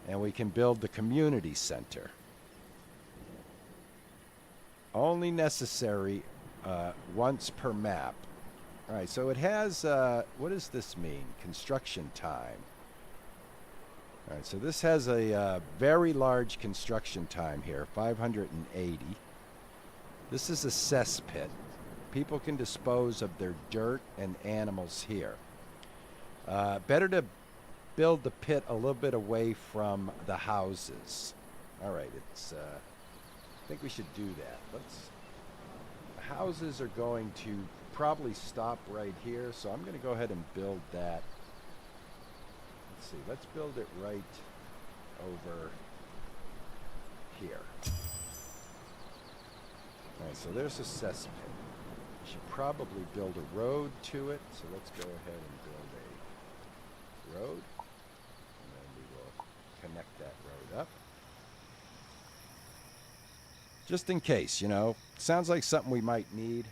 And we can build the community center. Only necessary once per map. All right, so it has, what does this mean? Construction time. All right, so this has a very large construction time here, 580. This is a cesspit. People can dispose of their dirt and animals here. Better to build the pit a little bit away from the houses. All right, it's, I think we should do that. The houses are going to probably stop right here, so I'm going to go ahead and build that. Let's see, let's build it right over here. All right, so there's a cesspit. We should probably build a road to it, so let's go ahead and build a road. And then we will connect that road up. Just in case, you know, sounds like something we might need.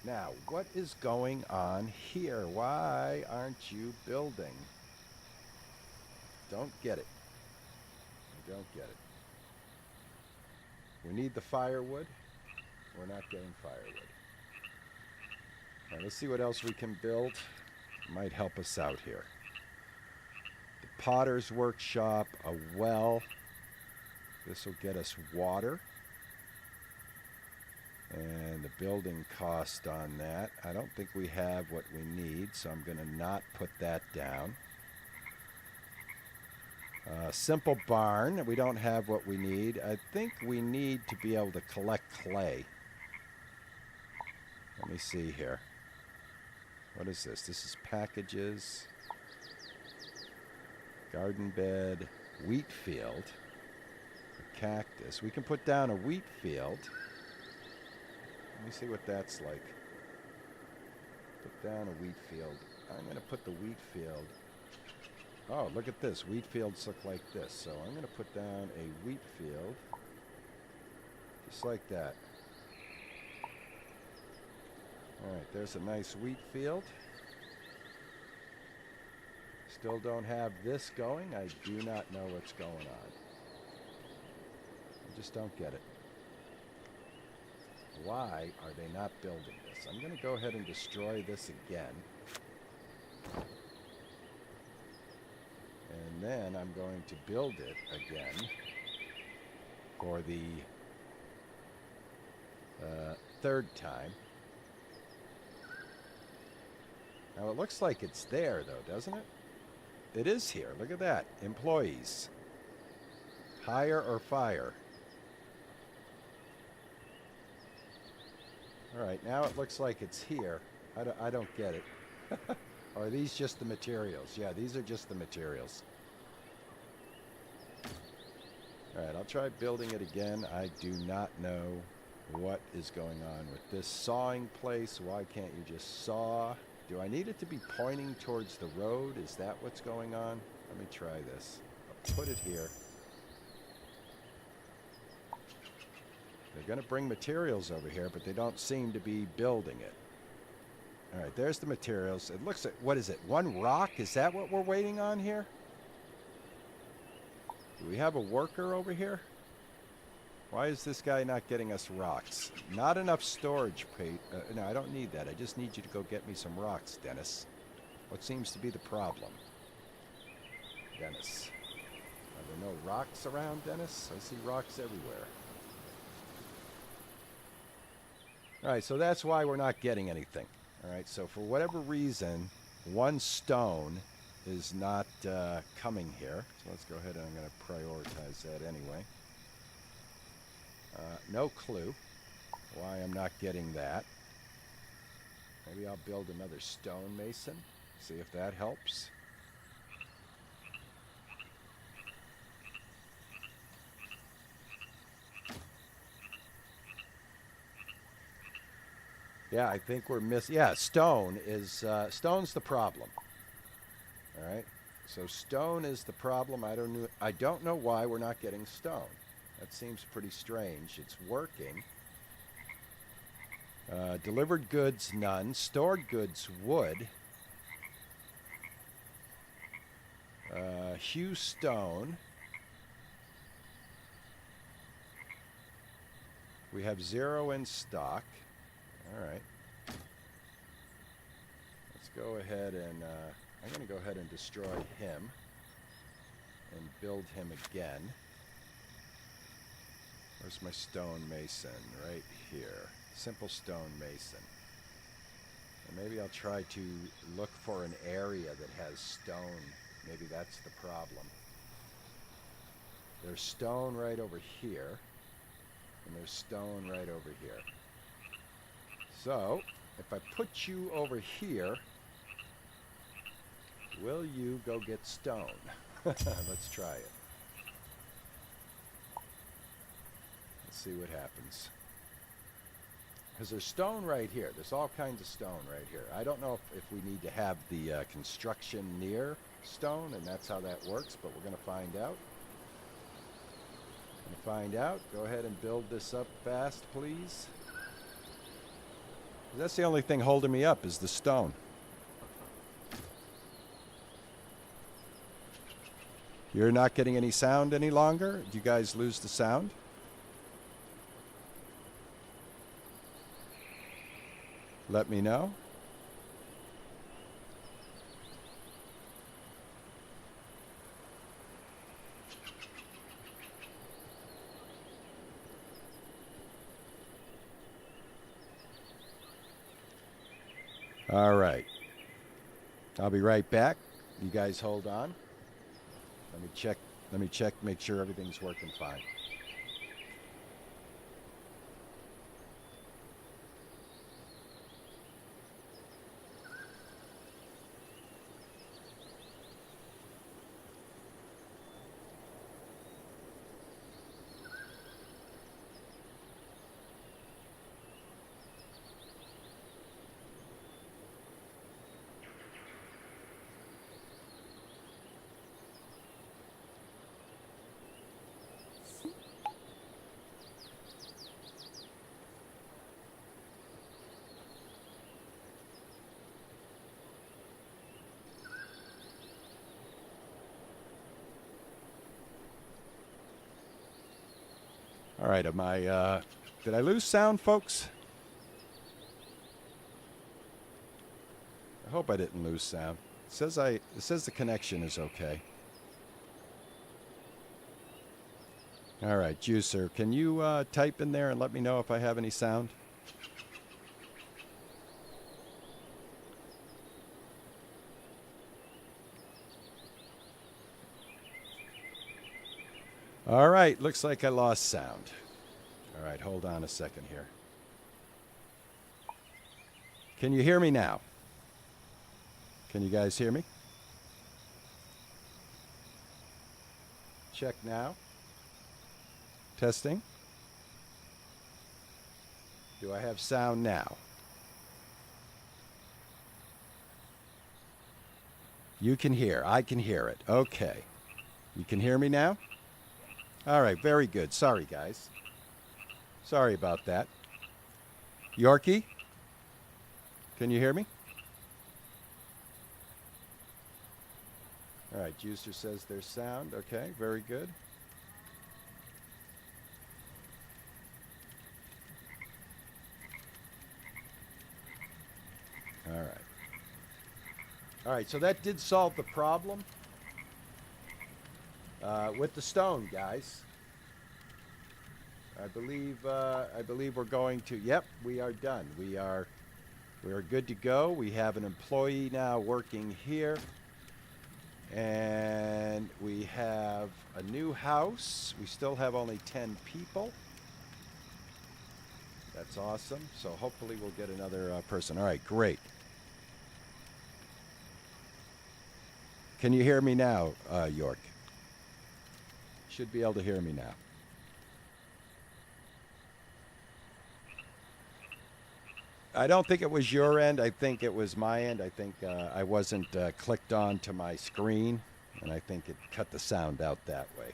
Now, what is going on here? Why aren't you building? Don't get it. I don't get it. We need the firewood. We're not getting firewood. All right, let's see what else we can build. Might help us out here. The potter's workshop, a well. This will get us water. And the building cost on that, I don't think we have what we need, so I'm going to not put that down. Simple barn, we don't have what we need. I think we need to be able to collect clay. Let me see here. What is this? This is packages, garden bed, wheat field, a cactus. We can put down a wheat field. Let me see what that's like. Put down a wheat field. I'm going to put the wheat field. Oh, look at this. Wheat fields look like this. So I'm going to put down a wheat field. Just like that. Alright, there's a nice wheat field. Still don't have this going. I do not know what's going on. I just don't get it. Why are they not building this? I'm going to go ahead and destroy this again. And then I'm going to build it again for the third time. Now it looks like it's there though, doesn't it? It is here. Look at that. Employees. Hire or fire. Alright, now it looks like it's here. I don't get it. Or are these just the materials? Yeah, these are just the materials. Alright, I'll try building it again. I do not know what is going on with this sawing place. Why can't you just saw? Do I need it to be pointing towards the road? Is that what's going on? Let me try this. I'll put it here. They're going to bring materials over here, but they don't seem to be building it. All right, there's the materials. It looks like, what is it, one rock? Is that what we're waiting on here? Do we have a worker over here? Why is this guy not getting us rocks? Not enough storage. No, I don't need that. I just need you to go get me some rocks, Dennis. What seems to be the problem? Dennis. Are there no rocks around, Dennis? I see rocks everywhere. Alright, so that's why we're not getting anything. Alright, so for whatever reason, one stone is not coming here. So let's go ahead and I'm going to prioritize that anyway. No clue why I'm not getting that. Maybe I'll build another stonemason. See if that helps. Yeah, I think we're missing. Yeah, stone's the problem. All right. So stone is the problem. I don't know why we're not getting stone. That seems pretty strange. It's working. Delivered goods, none. Stored goods, wood. Hugh stone. We have 0 in stock. All right. Let's go ahead and I'm going to go ahead and destroy him and build him again. Where's my stone mason? Right here. Simple stone mason. And maybe I'll try to look for an area that has stone. Maybe that's the problem. There's stone right over here. And there's stone right over here. So, if I put you over here, will you go get stone? Let's try it. Let's see what happens. Because there's stone right here. There's all kinds of stone right here. I don't know if we need to have the construction near stone, and that's how that works, but we're going to find out. Go ahead and build this up fast, please. That's the only thing holding me up is the stone. You're not getting any sound any longer? Do you guys lose the sound? Let me know. All right. I'll be right back. You guys hold on. Let me check, make sure everything's working fine. All right, did I lose sound, folks? I hope I didn't lose sound. It says the connection is okay. All right, Juicer, can you type in there and let me know if I have any sound? All right, looks like I lost sound. All right, hold on a second here. Can you hear me now? Can you guys hear me? Check now. Testing. Do I have sound now? You can hear. I can hear it. Okay. You can hear me now? All right, very good. Sorry, guys. Sorry about that. Yorkie? Can you hear me? All right, Juicer says there's sound. Okay, very good. All right. All right, so that did solve the problem with the stone, guys. I believe we're going to. Yep, we are done. We are good to go. We have an employee now working here, and we have a new house. We still have only 10 people. That's awesome. So hopefully we'll get another person. All right, great. Can you hear me now, York? Should be able to hear me now. I don't think it was your end. I think it was my end. I think I wasn't clicked on to my screen, and I think it cut the sound out that way.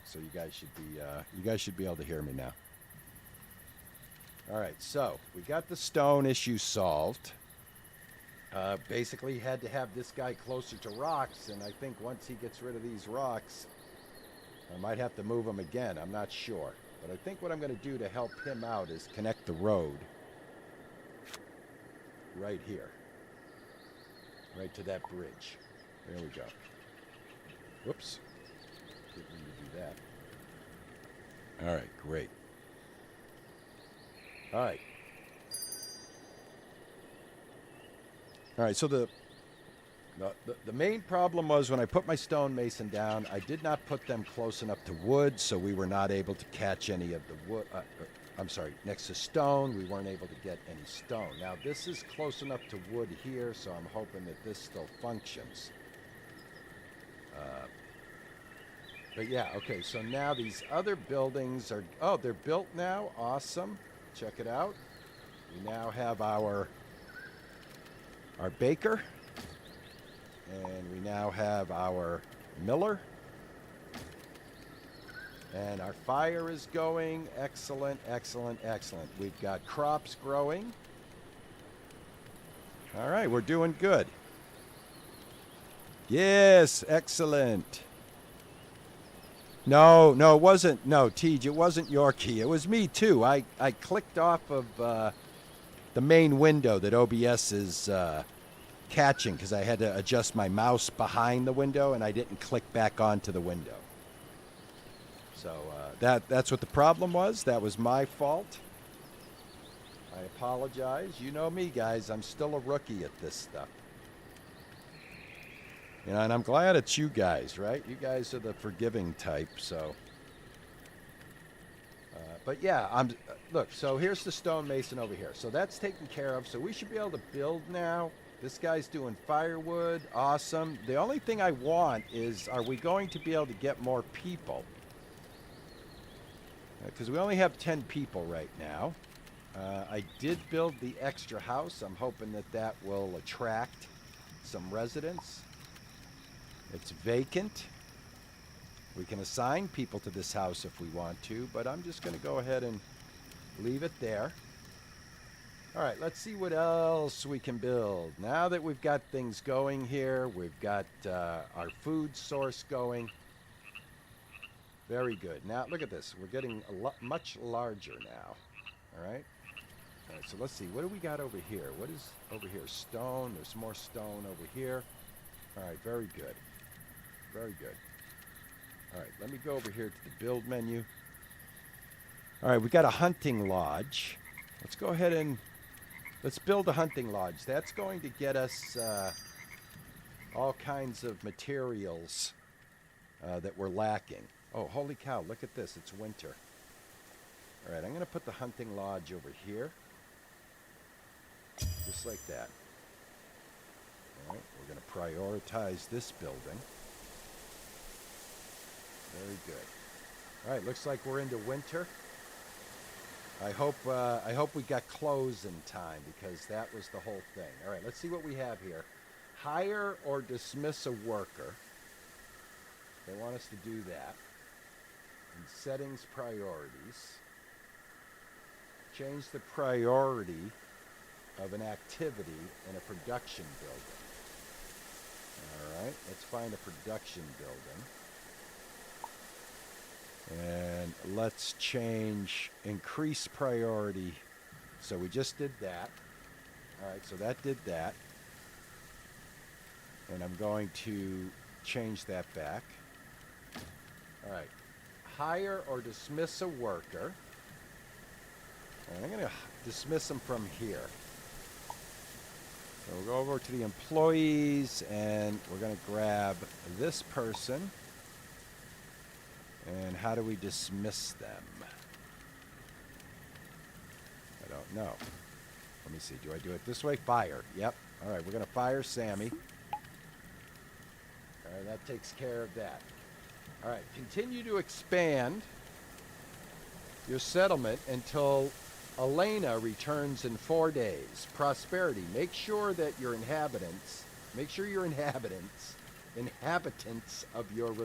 So you guys should be able to hear me now. All right, so we got the stone issue solved. Basically, had to have this guy closer to rocks, and I think once he gets rid of these rocks, I might have to move him again. I'm not sure. But I think what I'm going to do to help him out is connect the road right here. Right to that bridge. There we go. Whoops. Didn't mean to do that. All right, great. All right. All right, so the main problem was when I put my stonemason down, I did not put them close enough to wood, so we were not able to catch any of the wood. I'm sorry, next to stone, we weren't able to get any stone. Now, this is close enough to wood here, so I'm hoping that this still functions. But yeah, okay, so now these other buildings are, oh, they're built now. Awesome. Check it out. We now have our baker. And we now have our miller. And our fire is going. Excellent, excellent, excellent. We've got crops growing. All right, we're doing good. Yes, excellent. No, it wasn't. No, Tej, it wasn't your key. It was me, too. I clicked off of the main window that OBS is catching because I had to adjust my mouse behind the window and I didn't click back onto the window. So that's what the problem was. That was my fault. I apologize. You know me, guys. I'm still a rookie at this stuff. You know, and I'm glad it's you guys, right? You guys are the forgiving type, so. But yeah, look, so here's the stonemason over here. So that's taken care of. So we should be able to build now. This guy's doing firewood. Awesome. The only thing I want is, are we going to be able to get more people? Because we only have 10 people right now. I did build the extra house. I'm hoping that that will attract some residents. It's vacant. We can assign people to this house if we want to, but I'm just going to go ahead and leave it there. All right, let's see what else we can build. Now that we've got things going here, we've got our food source going. Very good. Now, look at this. We're getting much larger now. All right? All right, so let's see. What do we got over here? What is over here? Stone. There's more stone over here. All right, very good. Very good. All right, let me go over here to the build menu. All right, we got a hunting lodge. Let's go ahead and let's build a hunting lodge. That's going to get us all kinds of materials that we're lacking. Oh, holy cow, look at this. It's winter. All right, I'm going to put the hunting lodge over here. Just like that. All right, we're going to prioritize this building. Very good. All right, looks like we're into winter. I hope we got clothes in time because that was the whole thing. All right, let's see what we have here. Hire or dismiss a worker. They want us to do that. In settings, priorities. Change the priority of an activity in a production building. All right, let's find a production building. And let's change increase priority. So we just did that. All right, so that did that. And I'm going to change that back. All right. Hire or dismiss a worker. And I'm going to dismiss them from here. So we'll go over to the employees and we're going to grab this person. And how do we dismiss them? I don't know. Let me see. Do I do it this way? Fire. Yep. All right. We're going to fire Sammy. All right, that takes care of that. All right, continue to expand your settlement until Elena returns in 4 days. Prosperity. Make sure your inhabitants of your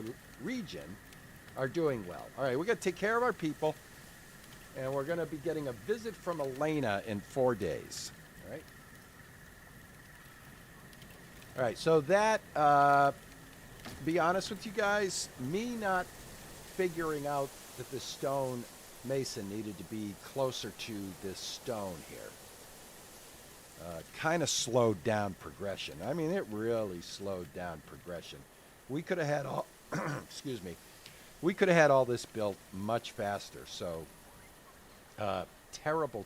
region are doing well. All right, we're going to take care of our people, and we're going to be getting a visit from Elena in 4 days. All right. All right, so that, be honest with you guys, me not figuring out that the stone mason needed to be closer to this stone here kind of slowed down progression. I mean, it really slowed down progression. We could have had all, excuse me, we could have had all this built much faster. So, terrible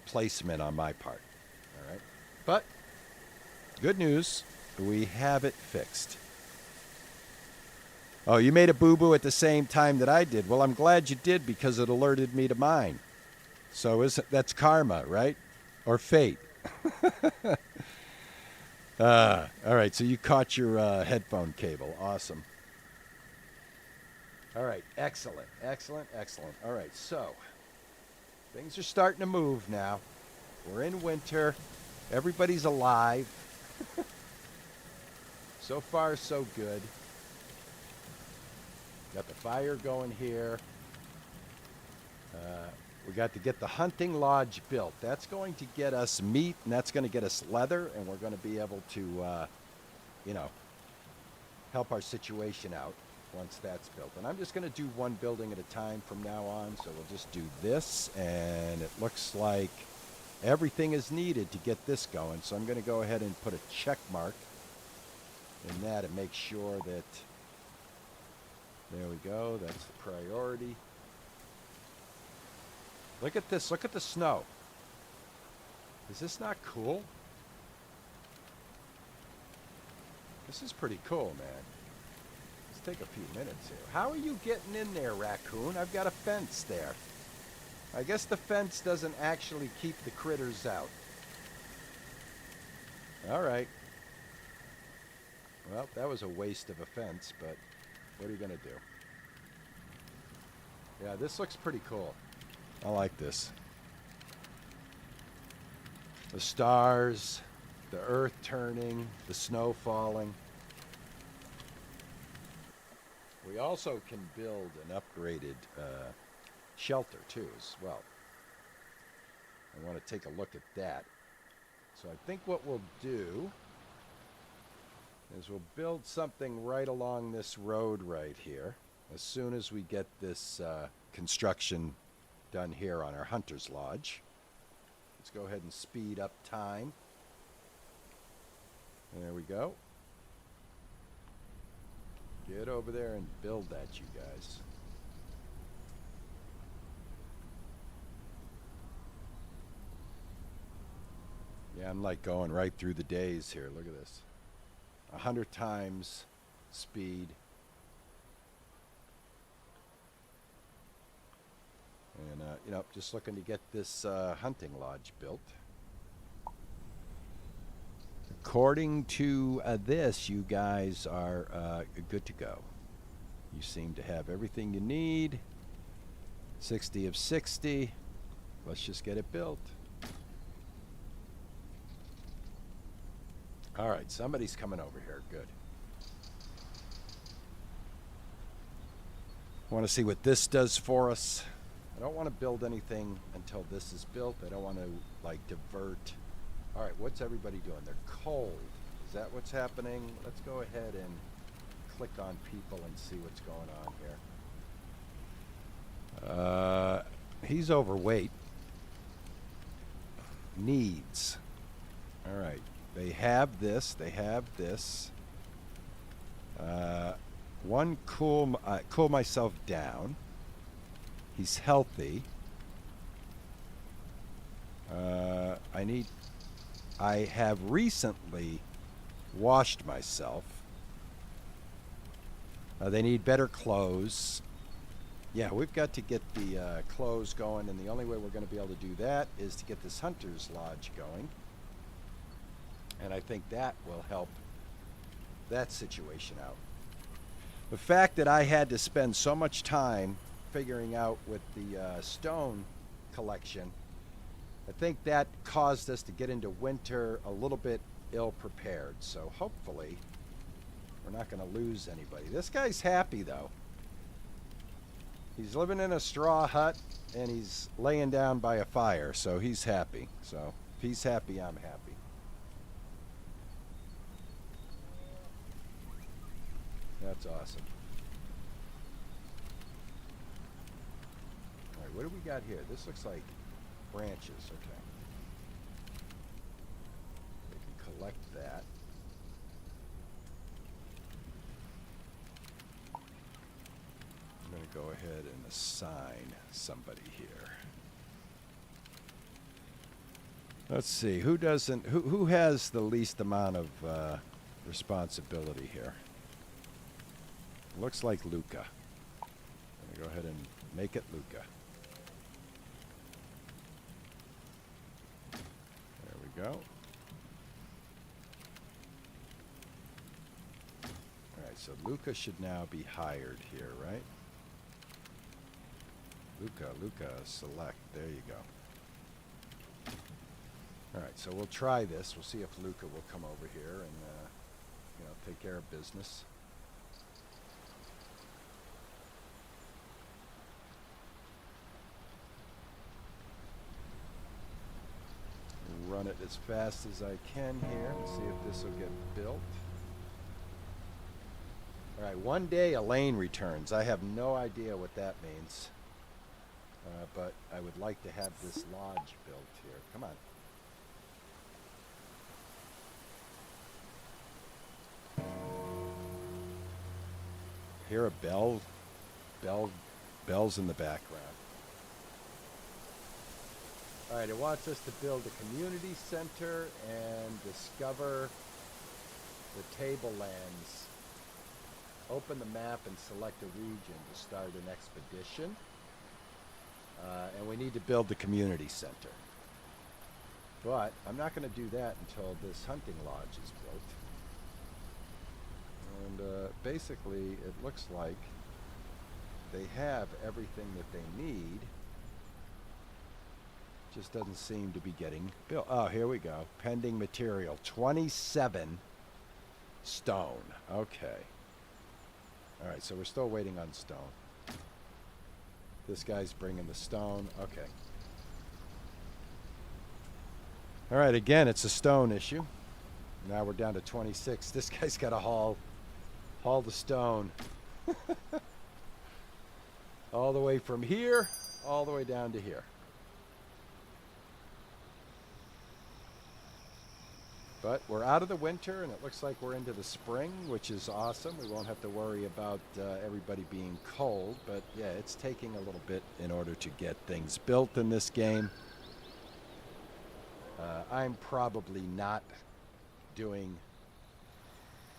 placement on my part. All right, but good news, we have it fixed. Oh, you made a boo-boo at the same time that I did. Well, I'm glad you did because it alerted me to mine. So that's karma, right? Or fate. All right, so you caught your headphone cable. Awesome. All right, excellent. All right, so things are starting to move now. We're in winter. Everybody's alive. So far, so good. Got the fire going here. We got to get the hunting lodge built. That's going to get us meat, and that's going to get us leather, and we're going to be able to, help our situation out once that's built. And I'm just going to do one building at a time from now on, so we'll just do this, and it looks like everything is needed to get this going. So I'm going to go ahead and put a check mark in that and make sure that, there we go, that's the priority. Look at this, look at the snow. Is this not cool? This is pretty cool, man. Let's take a few minutes here. How are you getting in there, raccoon? I've got a fence there. I guess the fence doesn't actually keep the critters out. All right. Well, that was a waste of a fence, but what are you going to do? Yeah, this looks pretty cool. I like this. The stars, the earth turning, the snow falling. We also can build an upgraded shelter too as well. I want to take a look at that. So I think what we'll do is we'll build something right along this road right here as soon as we get this construction done here on our hunter's lodge. Let's go ahead and speed up time. There we go. Get over there and build that, you guys. Yeah, I'm like going right through the days here. Look at this. 100 times speed. And, just looking to get this hunting lodge built. According to this, you guys are good to go. You seem to have everything you need. 60 of 60. Let's just get it built. All right, somebody's coming over here. Good. Want to see what this does for us. I don't want to build anything until this is built. I don't want to, divert. All right, what's everybody doing? They're cold. Is that what's happening? Let's go ahead and click on people and see what's going on here. He's overweight. Needs. All right. They have this. They have this. One, cool myself down. He's healthy. I have recently washed myself. They need better clothes. Yeah, we've got to get the clothes going, and the only way we're going to be able to do that is to get this hunter's lodge going. And I think that will help that situation out. The fact that I had to spend so much time figuring out with the stone collection, I think that caused us to get into winter a little bit ill-prepared. So hopefully we're not going to lose anybody. This guy's happy, though. He's living in a straw hut, and he's laying down by a fire, so he's happy. So if he's happy, I'm happy. That's awesome. All right, what do we got here? This looks like branches. Okay. We can collect that. I'm going to go ahead and assign somebody here. Let's see, who has the least amount of responsibility here? Looks like Luca. I'm going to go ahead and make it Luca. There we go. All right, so Luca should now be hired here, right? Luca, select. There you go. All right, so we'll try this. We'll see if Luca will come over here and, take care of business. Run it as fast as I can here and see if this will get built. All right, one day a lane returns. I have no idea what that means, but I would like to have this lodge built here. Come on. Hear a bells in the background. All right, it wants us to build a community center and discover the tablelands. Open the map and select a region to start an expedition. And we need to build the community center. But I'm not going to do that until this hunting lodge is built. And basically, it looks like they have everything that they need. Just doesn't seem to be getting built. Oh, here we go. Pending material. 27 stone. Okay. All right, so we're still waiting on stone. This guy's bringing the stone. Okay. All right, again, it's a stone issue. Now we're down to 26. This guy's got to haul the stone. All the way from here, all the way down to here. But we're out of the winter, and it looks like we're into the spring, which is awesome. We won't have to worry about everybody being cold. But, yeah, it's taking a little bit in order to get things built in this game. I'm probably not doing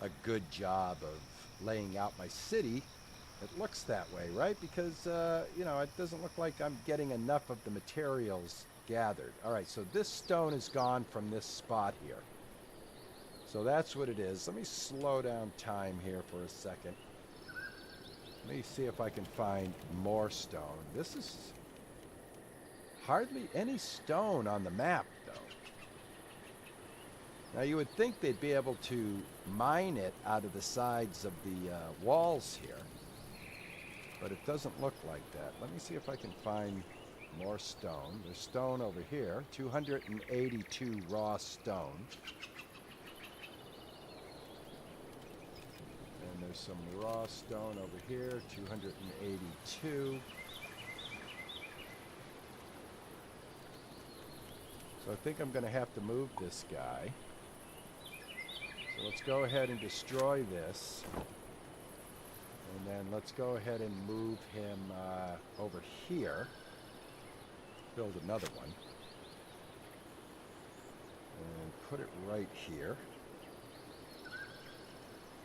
a good job of laying out my city. It looks that way, right? Because, it doesn't look like I'm getting enough of the materials gathered. All right, so this stone is gone from this spot here. So that's what it is. Let me slow down time here for a second. Let me see if I can find more stone. This is hardly any stone on the map, though. Now, you would think they'd be able to mine it out of the sides of the walls here, but it doesn't look like that. Let me see if I can find more stone. There's stone over here, 282 raw stone. And there's some raw stone over here, 282. So I think I'm going to have to move this guy. So let's go ahead and destroy this. And then let's go ahead and move him over here. Build another one. And put it right here.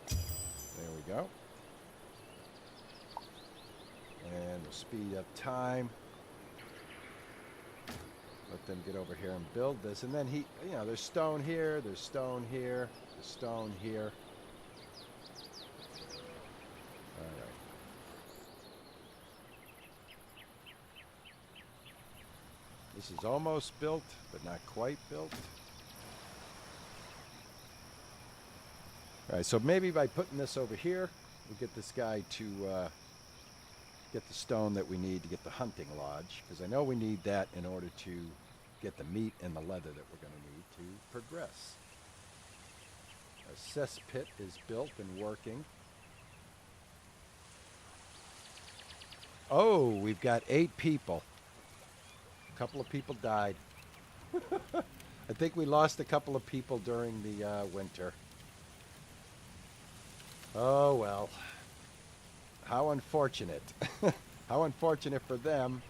There we go. And we'll speed up time. Let them get over here and build this. And then there's stone here, there's stone here, there's stone here. This is almost built, but not quite built. All right, so maybe by putting this over here, we'll get this guy to get the stone that we need to get the hunting lodge, because I know we need that in order to get the meat and the leather that we're going to need to progress. Our cesspit is built and working. Oh, we've got 8 people. A couple of people died. I think we lost a couple of people during the winter. Oh well. How unfortunate. How unfortunate for them.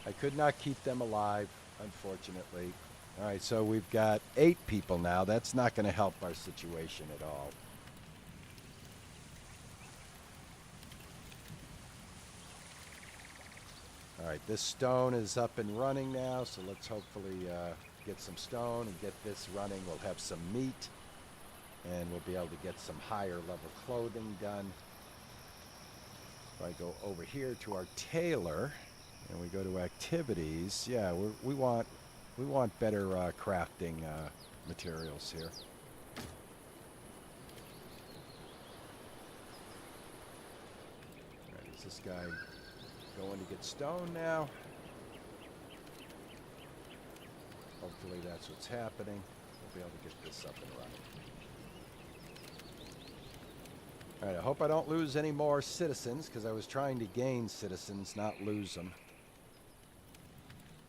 I could not keep them alive, unfortunately. All right, so we've got 8 people now. That's not going to help our situation at all. All right, this stone is up and running now, so let's hopefully get some stone and get this running. We'll have some meat, and we'll be able to get some higher level clothing done. If I go over here to our tailor, and we go to activities, yeah, we want better crafting materials here. All right, is this guy going to get stone now? Hopefully that's what's happening. We'll be able to get this up and running. All right, I hope I don't lose any more citizens, because I was trying to gain citizens, not lose them.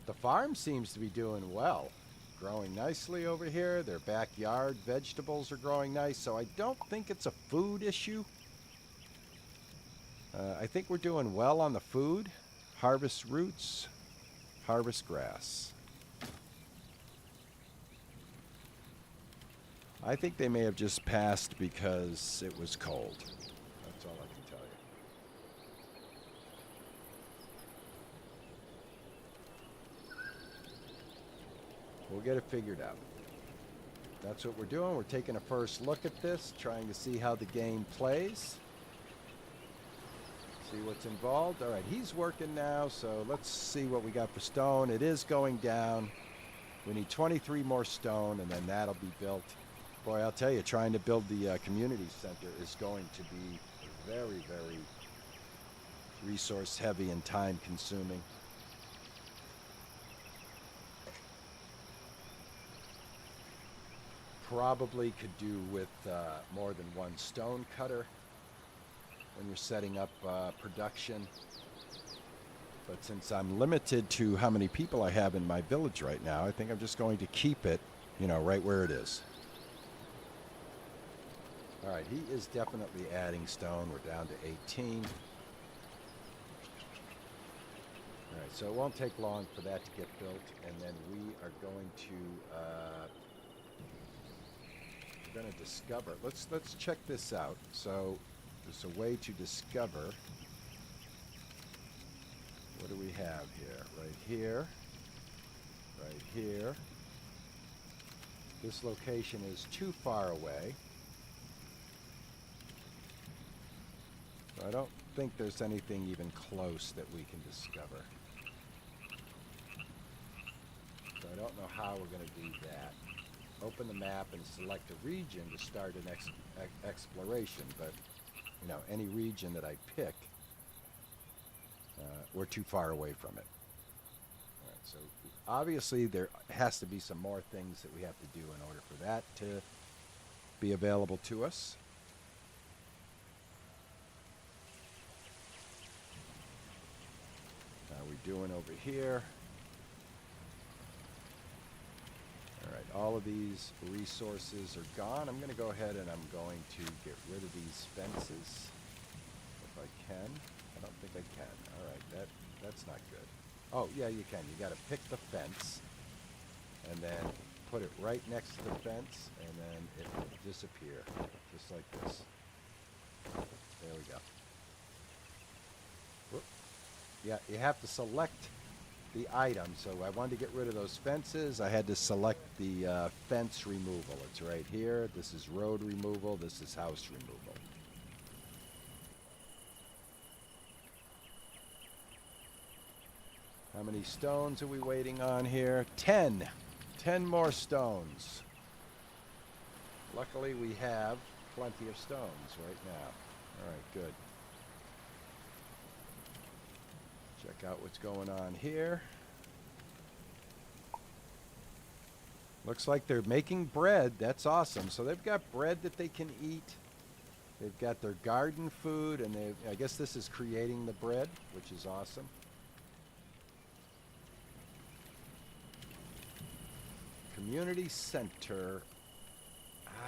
The farm seems to be doing well. Growing nicely over here. Their backyard vegetables are growing nice, so I don't think it's a food issue. I think we're doing well on the food. Harvest roots, harvest grass. I think they may have just passed because it was cold. That's all I can tell you. We'll get it figured out. That's what we're doing. We're taking a first look at this, trying to see how the game plays. See what's involved. All right, he's working now, so let's see what we got for stone. It is going down. We need 23 more stone, and then that'll be built. Boy, I'll tell you, trying to build the community center is going to be very, very resource heavy and time consuming. Probably could do with more than one stone cutter when you're setting up production. But since I'm limited to how many people I have in my village right now, I think I'm just going to keep it, right where it is. All right, he is definitely adding stone. We're down to 18. All right, so it won't take long for that to get built, and then we are going to discover. Let's check this out. So there's a way to discover. What do we have here? Right here. Right here. This location is too far away. I don't think there's anything even close that we can discover. So I don't know how we're going to do that. Open the map and select a region to start an exploration, but any region that I pick, we're too far away from it. All right, so obviously there has to be some more things that we have to do in order for that to be available to us. How are we doing over here? All right, all of these resources are gone. I'm going to go ahead and I'm going to get rid of these fences if I can. I don't think I can. All right, that's not good. Oh, yeah, you can. You got to pick the fence and then put it right next to the fence, and then it will disappear, just like this. There we go. Whoop. Yeah, you have to select the item. So I wanted to get rid of those fences. I had to select the fence removal. It's right here. This is road removal. This is house removal. How many stones are we waiting on here? 10. 10 more stones. Luckily, we have plenty of stones right now. All right, good. Check out what's going on here. Looks like they're making bread. That's awesome. So they've got bread that they can eat. They've got their garden food, and I guess this is creating the bread, which is awesome. Community center.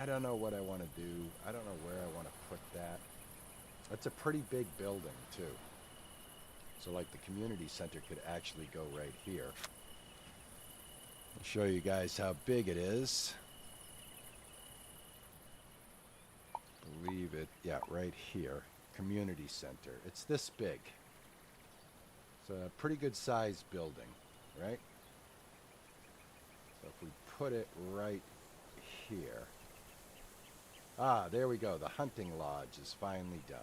I don't know what I want to do. I don't know where I want to put that. That's a pretty big building, too. So, like, the community center could actually go right here. I'll show you guys how big it is. Believe it. Yeah, right here. Community center. It's this big. It's a pretty good sized building, right? So if we put it right here. Ah, there we go. The hunting lodge is finally done.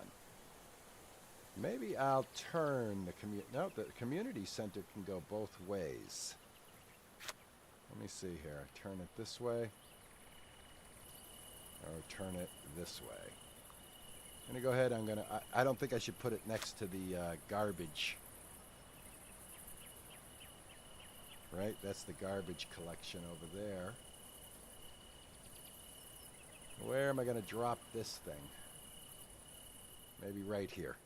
Maybe I'll turn the the community center can go both ways. Let me see here. Turn it this way. Or turn it this way. I'm going to go ahead. I don't think I should put it next to the garbage. Right? That's the garbage collection over there. Where am I going to drop this thing? Maybe right here.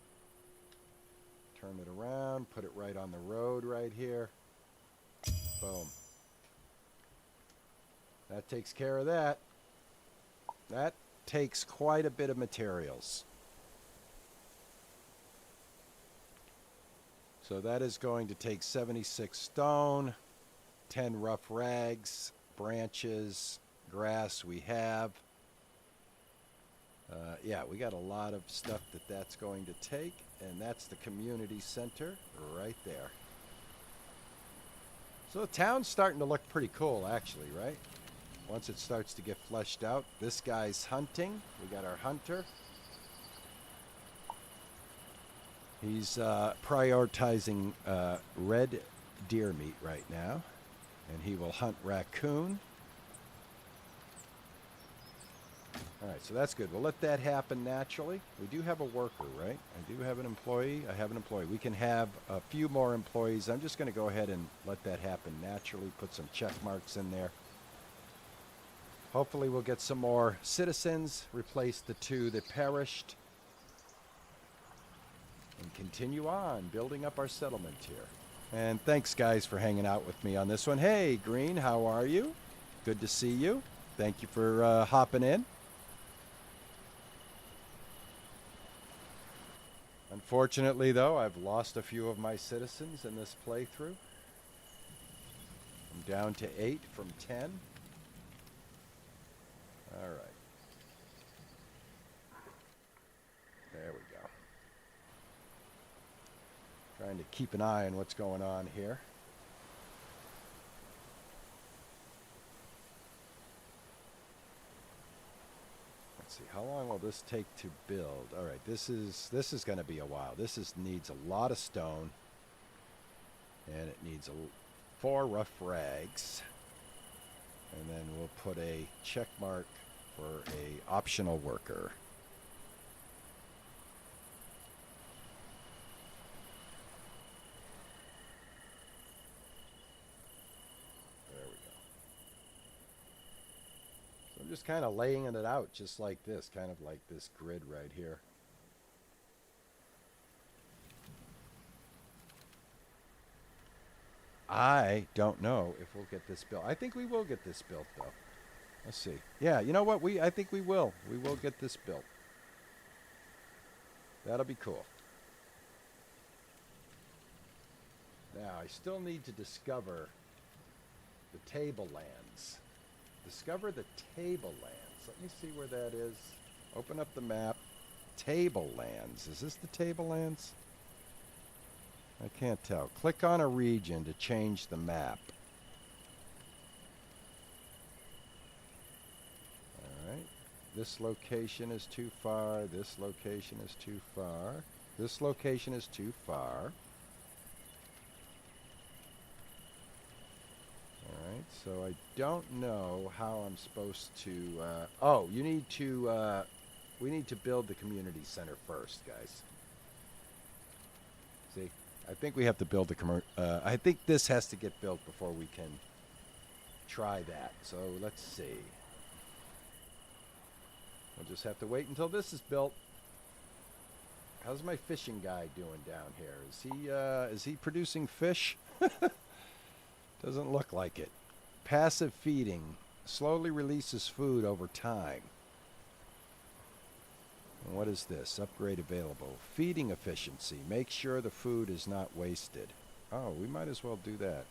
Turn it around, put it right on the road right here. Boom. That takes care of that. That takes quite a bit of materials. So that is going to take 76 stone, 10 rough rags, branches, grass we have. Yeah, we got a lot of stuff that's going to take, and that's the community center right there. So the town's starting to look pretty cool, actually, right? Once it starts to get fleshed out. This guy's hunting. We got our hunter. He's prioritizing red deer meat right now, and he will hunt raccoon. All right, so that's good. We'll let that happen naturally. We do have a worker, right? I do have an employee. I have an employee. We can have a few more employees. I'm just going to go ahead and let that happen naturally, put some check marks in there. Hopefully we'll get some more citizens, replace the 2 that perished, and continue on building up our settlement here. And thanks, guys, for hanging out with me on this one. Hey, Green, how are you? Good to see you. Thank you for hopping in. Unfortunately, though, I've lost a few of my citizens in this playthrough. I'm down to 8 from 10. All right. There we go. Trying to keep an eye on what's going on here. Let's see, how long will this take to build? All right, this is going to be a while. This needs a lot of stone, and it needs 4 rough rags, and then we'll put a check mark for a optional worker. I'm just kind of laying it out just like this, kind of like this grid right here. I don't know if we'll get this built. I think we will get this built, though. Let's see. Yeah, you know what? I think we will. We will get this built. That'll be cool. Now, I still need to discover the tablelands. Discover the tablelands. Let me see where that is. Open up the map. Tablelands. Is this the tablelands? I can't tell. Click on a region to change the map. All right. This location is too far. This location is too far. This location is too far. so I don't know how I'm supposed to... oh, you need to... we need to build the community center first, guys. See? I think we have to build the... I think this has to get built before we can try that. So let's see. We'll just have to wait until this is built. How's my fishing guy doing down here? Is he producing fish? Doesn't look like it. Passive feeding slowly releases food over time. And what is this? Upgrade available. Feeding efficiency. Make sure the food is not wasted. Oh, we might as well do that.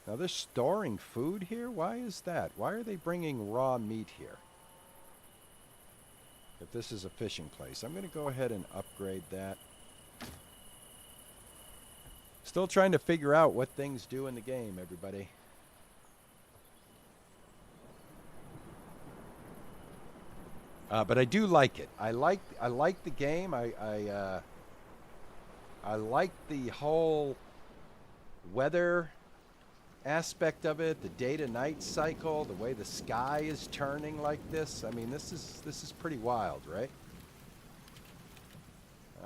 Now they're storing food here? Why is that? Why are they bringing raw meat here? If this is a fishing place, I'm going to go ahead and upgrade that. Still trying to figure out what things do in the game, everybody. But I do like it. I like the game. I like the whole weather aspect of it, the day to night cycle, the way the sky is turning like this. I mean, this is pretty wild, right?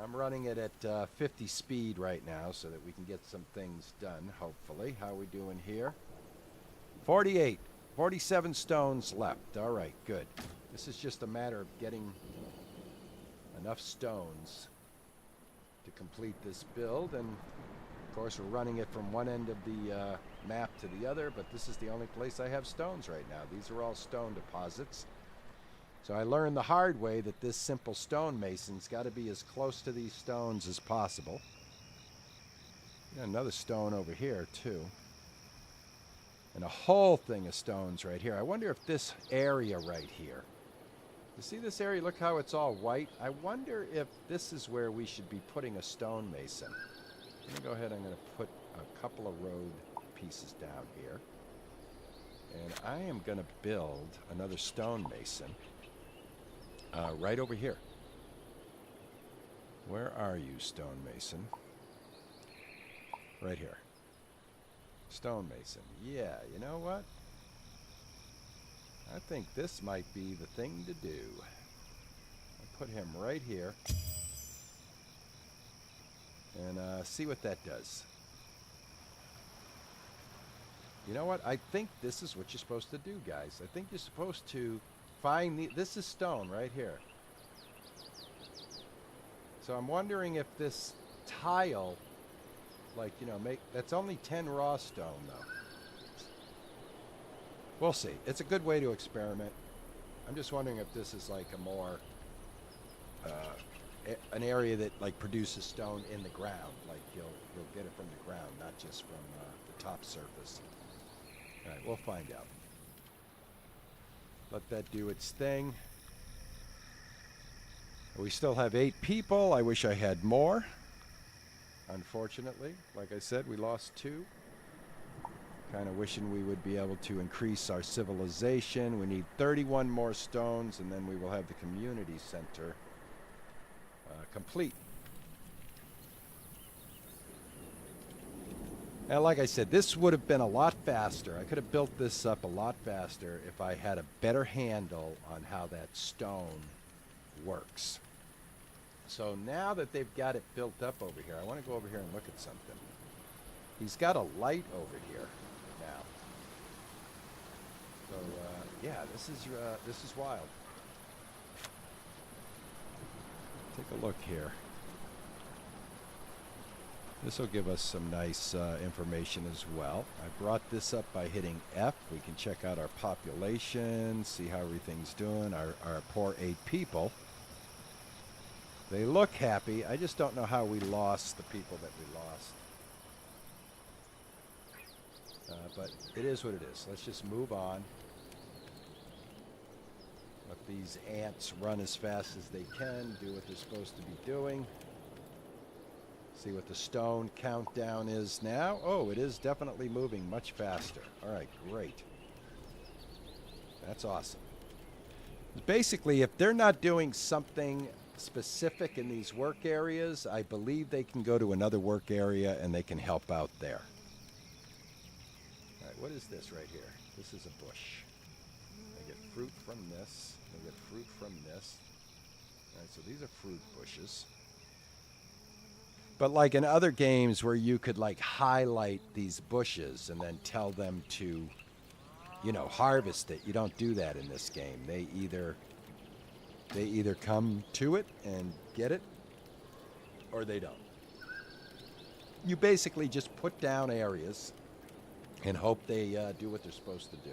I'm running it at 50 speed right now so that we can get some things done, hopefully. How are we doing here? 47 stones left. All right, good. This is just a matter of getting enough stones to complete this build, and of course we're running it from one end of the map to the other, but this is the only place I have stones right now. These are all stone deposits. So I learned the hard way that this simple stonemason's got to be as close to these stones as possible. Got another stone over here too. And a whole thing of stones right here. I wonder if this area right here, you see this area, look how it's all white. I wonder if this is where we should be putting a stonemason. Let me go ahead, I'm going to put a couple of road pieces down here. And I am going to build another stonemason right over here. Where are you, stonemason? Right here. Stonemason. Yeah, you know what? I think this might be the thing to do. I'll put him right here. And see what that does. You know what? I think this is what you're supposed to do, guys. I think you're supposed to find this is stone right here. So I'm wondering if this tile, like, you know, that's only 10 raw stone though. We'll see. It's a good way to experiment. I'm just wondering if this is like a more an area that like produces stone in the ground, like you'll get it from the ground, not just from the top surface. All right, we'll find out. Let that do its thing. We still have 8 people. I wish I had more. Unfortunately, like I said, we lost 2. Kind of wishing we would be able to increase our civilization. We need 31 more stones, and then we will have the community center complete. And like I said, this would have been a lot faster. I could have built this up a lot faster if I had a better handle on how that stone works. So now that they've got it built up over here, I want to go over here and look at something. He's got a light over here now. So yeah, this is wild. Take a look here. This will give us some nice information as well. I brought this up by hitting F. We can check out our population, see how everything's doing. Our poor 8 people. They look happy. I just don't know how we lost the people that we lost. But it is what it is. Let's just move on. Let these ants run as fast as they can, do what they're supposed to be doing. See what the stone countdown is now. Oh, it is definitely moving much faster. All right, great. That's awesome. Basically, if they're not doing something specific in these work areas, I believe they can go to another work area and they can help out there. what is this right here? This is a bush. I get fruit from this. I get fruit from this. All right, so these are fruit bushes. But like in other games where you could like highlight these bushes and then tell them to, harvest it, you don't do that in this game. They either come to it and get it, or they don't. You basically just put down areas and hope they do what they're supposed to do.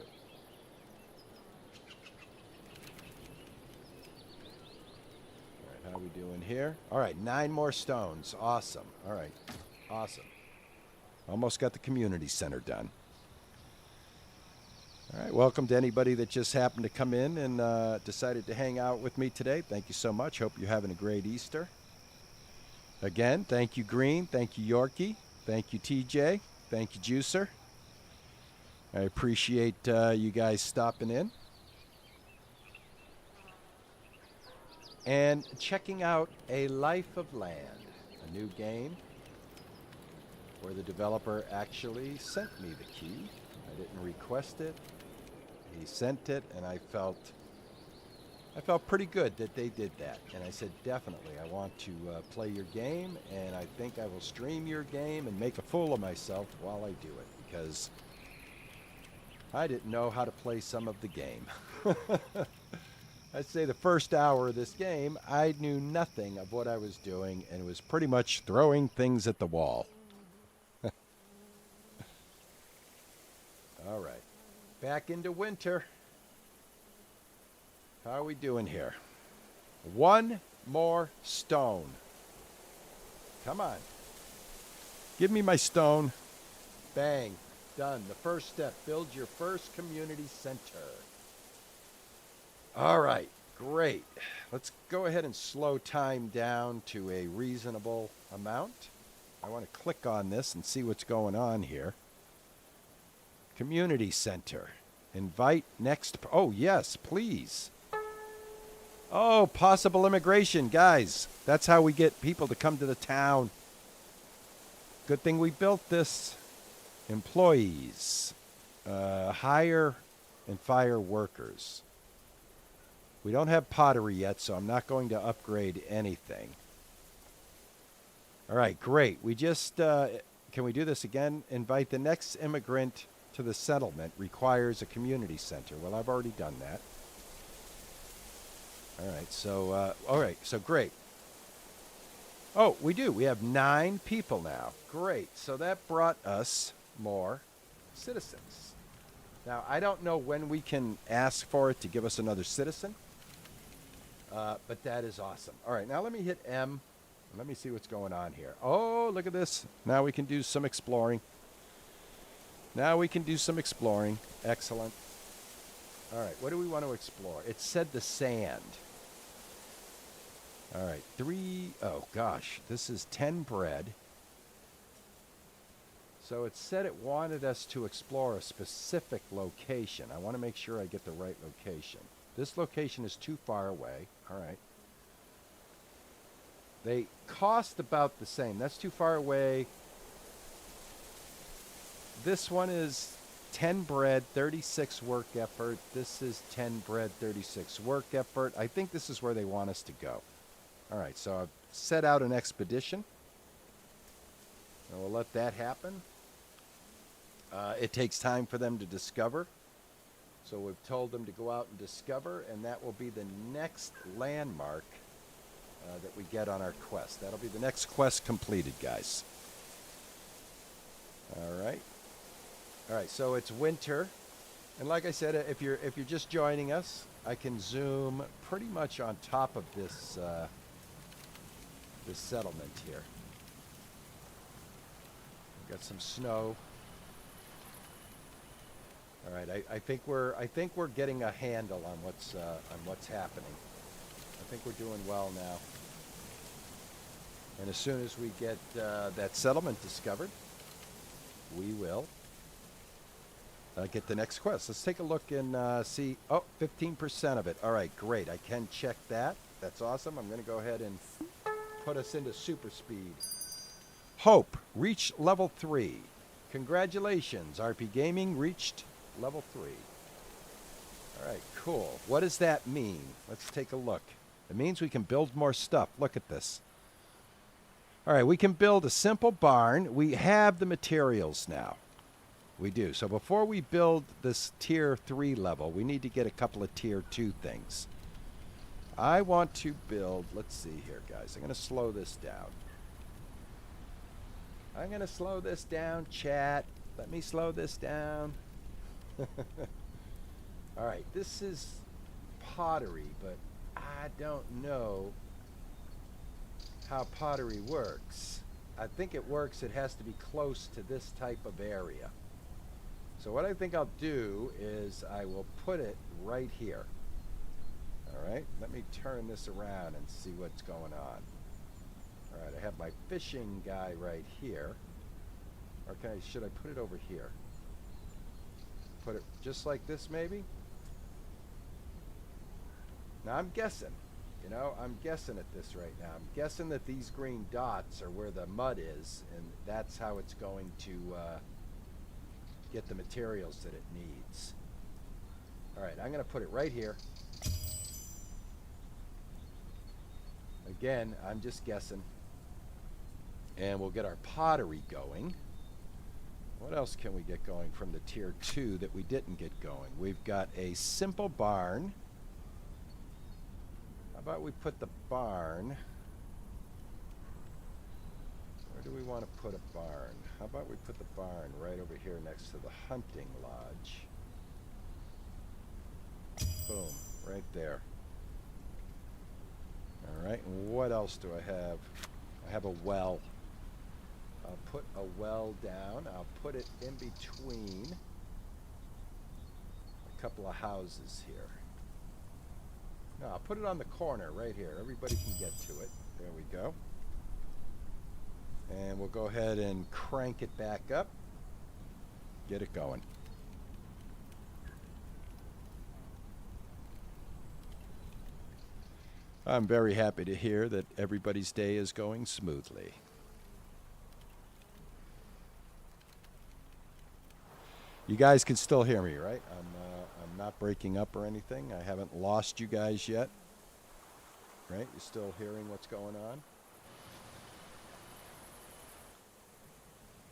All right, how are we doing here? All right, 9 more stones. Awesome. All right, awesome. Almost got the community center done. All right, welcome to anybody that just happened to come in and decided to hang out with me today. Thank you so much. Hope you're having a great Easter. Again, thank you, Green. Thank you, Yorkie. Thank you, TJ. Thank you, Juicer. I appreciate you guys stopping in and checking out A Life of Land, a new game where the developer actually sent me the key. I didn't request it. He sent it, and I felt pretty good that they did that. And I said, definitely, I want to play your game, and I think I will stream your game and make a fool of myself while I do it, because I didn't know how to play some of the game. I'd say the first hour of this game, I knew nothing of what I was doing, and was pretty much throwing things at the wall. All right, back into winter. How are we doing here? 1 more stone. Come on. Give me my stone. Bang. Done. The first step. Build your first community center. All right. Great. Let's go ahead and slow time down to a reasonable amount. I want to click on this and see what's going on here. Community center. Invite next. Oh, yes, please. Oh, possible immigration. Guys, that's how we get people to come to the town. Good thing we built this. Employees. Hire and fire workers. We don't have pottery yet, so I'm not going to upgrade anything. All right, great. We just, can we do this again? Invite the next immigrant to the settlement requires a community center. Well, I've already done that. All right, so great. Oh, we do. We have 9 people now. Great. So that brought us more citizens. Now, I don't know when we can ask for it to give us another citizen, but that is awesome. All right, now let me hit M. Let me see what's going on here. Oh, look at this. Now we can do some exploring. Excellent. All right, what do we want to explore? It said the sand. All right, 3, oh gosh, this is 10 bread. So it said it wanted us to explore a specific location. I want to make sure I get the right location. This location is too far away. All right. They cost about the same. That's too far away. This one is 10 bread, 36 work effort. This is 10 bread, 36 work effort. I think this is where they want us to go. All right, so I've set out an expedition. And we'll let that happen. It takes time for them to discover. So we've told them to go out and discover, and that will be the next landmark that we get on our quest. That'll be the next quest completed, guys. All right. All right, so it's winter. And like I said, if you're just joining us, I can zoom pretty much on top of this this settlement here. We've got some snow. All right, I think we're getting a handle on what's happening. I think we're doing well now. And as soon as we get that settlement discovered, we will get the next quest. Let's take a look and see. Oh, 15% of it. All right, great. I can check that. That's awesome. I'm going to go ahead and put us into super speed. Hope. Reach level 3. Congratulations, RP Gaming reached level 3. All right, cool. What does that mean? Let's take a look. It means we can build more stuff. Look at this. All right, we can build a simple barn. We have the materials now. We do. So before we build this tier 3 level, we need to get a couple of tier 2 things. I want to build, let's see here, guys. I'm going to slow this down. I'm going to slow this down, chat. Let me slow this down. All right, this is pottery, but I don't know how pottery works. I think it works. It has to be close to this type of area. So what I think I'll do is I will put it right here. All right, let me turn this around and see what's going on. All right, I have my fishing guy right here. Okay, should I put it over here? Put it just like this, maybe? Now, I'm guessing. You know, I'm guessing at this right now. I'm guessing that these green dots are where the mud is, and that's how it's going to get the materials that it needs. All right, I'm going to put it right here. Again, I'm just guessing. And we'll get our pottery going. What else can we get going from the tier 2 that we didn't get going? We've got a simple barn. How about we put the barn? Where do we want to put a barn? How about we put the barn right over here next to the hunting lodge? Boom, right there. All right, and what else do I have? I have a well. I'll put a well down. I'll put it in between a couple of houses here. No, I'll put it on the corner right here. Everybody can get to it. There we go. And we'll go ahead and crank it back up. Get it going. I'm very happy to hear that everybody's day is going smoothly. You guys can still hear me, right? I'm not breaking up or anything. I haven't lost you guys yet. Right? You're still hearing what's going on?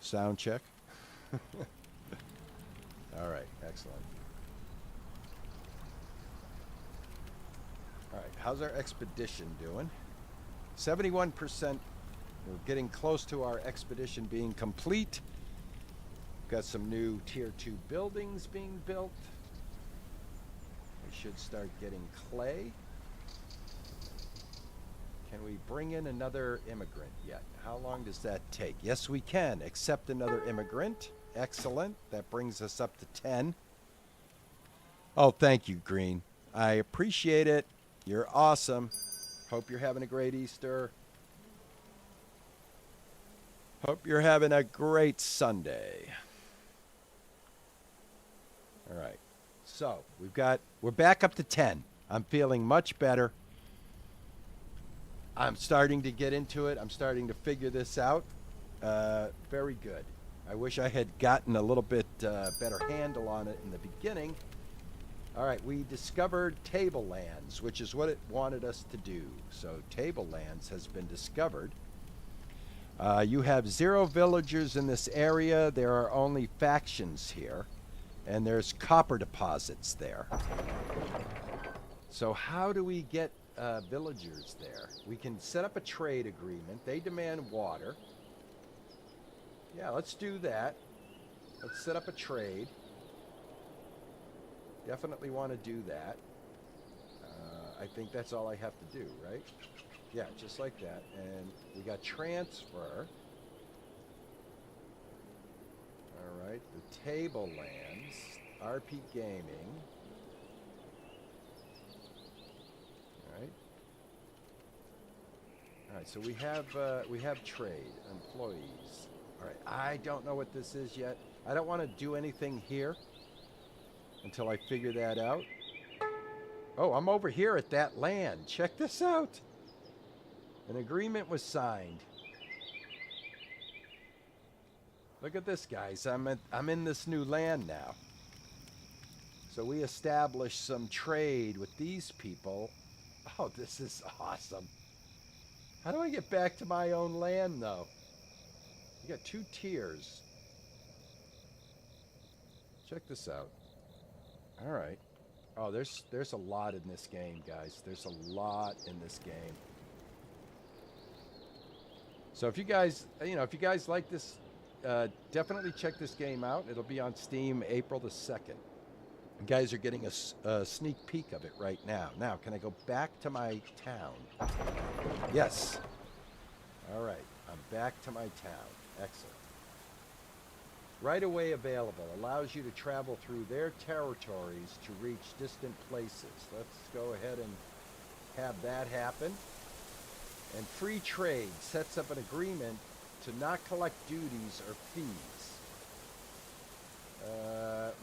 Sound check. All right, excellent. All right, how's our expedition doing? 71%. We're getting close to our expedition being complete. Got some new tier 2 buildings being built. We should start getting clay. Can we bring in another immigrant yet? How long does that take? Yes, we can. Accept another immigrant. Excellent. That brings us up to 10. Oh, thank you, Green. I appreciate it. You're awesome. Hope you're having a great Easter. Hope you're having a great Sunday. All right. So, we're back up to 10. I'm feeling much better. I'm starting to get into it. I'm starting to figure this out. Very good. I wish I had gotten a little bit better handle on it in the beginning. All right, we discovered Tablelands, which is what it wanted us to do. So Tablelands has been discovered. You have 0 villagers in this area. There are only factions here, and there's copper deposits there. So how do we get villagers there? We can set up a trade agreement. They demand water. Yeah, let's do that. Let's set up a trade. Definitely want to do that. I think that's all I have to do, right? Yeah, just like that. And we got transfer. All right, the Tablelands, RP Gaming. All right, so we have trade, employees. All right, I don't know what this is yet. I don't want to do anything here until I figure that out. Oh, I'm over here at that land. Check this out. An agreement was signed. Look at this, guys. I'm in this new land now. So we established some trade with these people. Oh, this is awesome. How do I get back to my own land, though? You got 2 tiers. Check this out. All right. Oh, there's a lot in this game, guys. There's a lot in this game. So if you guys, if you guys like this, definitely check this game out. It'll be on Steam April the 2nd. You guys are getting a sneak peek of it right now. Now, can I go back to my town? Yes. All right. I'm back to my town. Excellent. Right away available allows you to travel through their territories to reach distant places. Let's go ahead and have that happen. And free trade sets up an agreement to not collect duties or fees.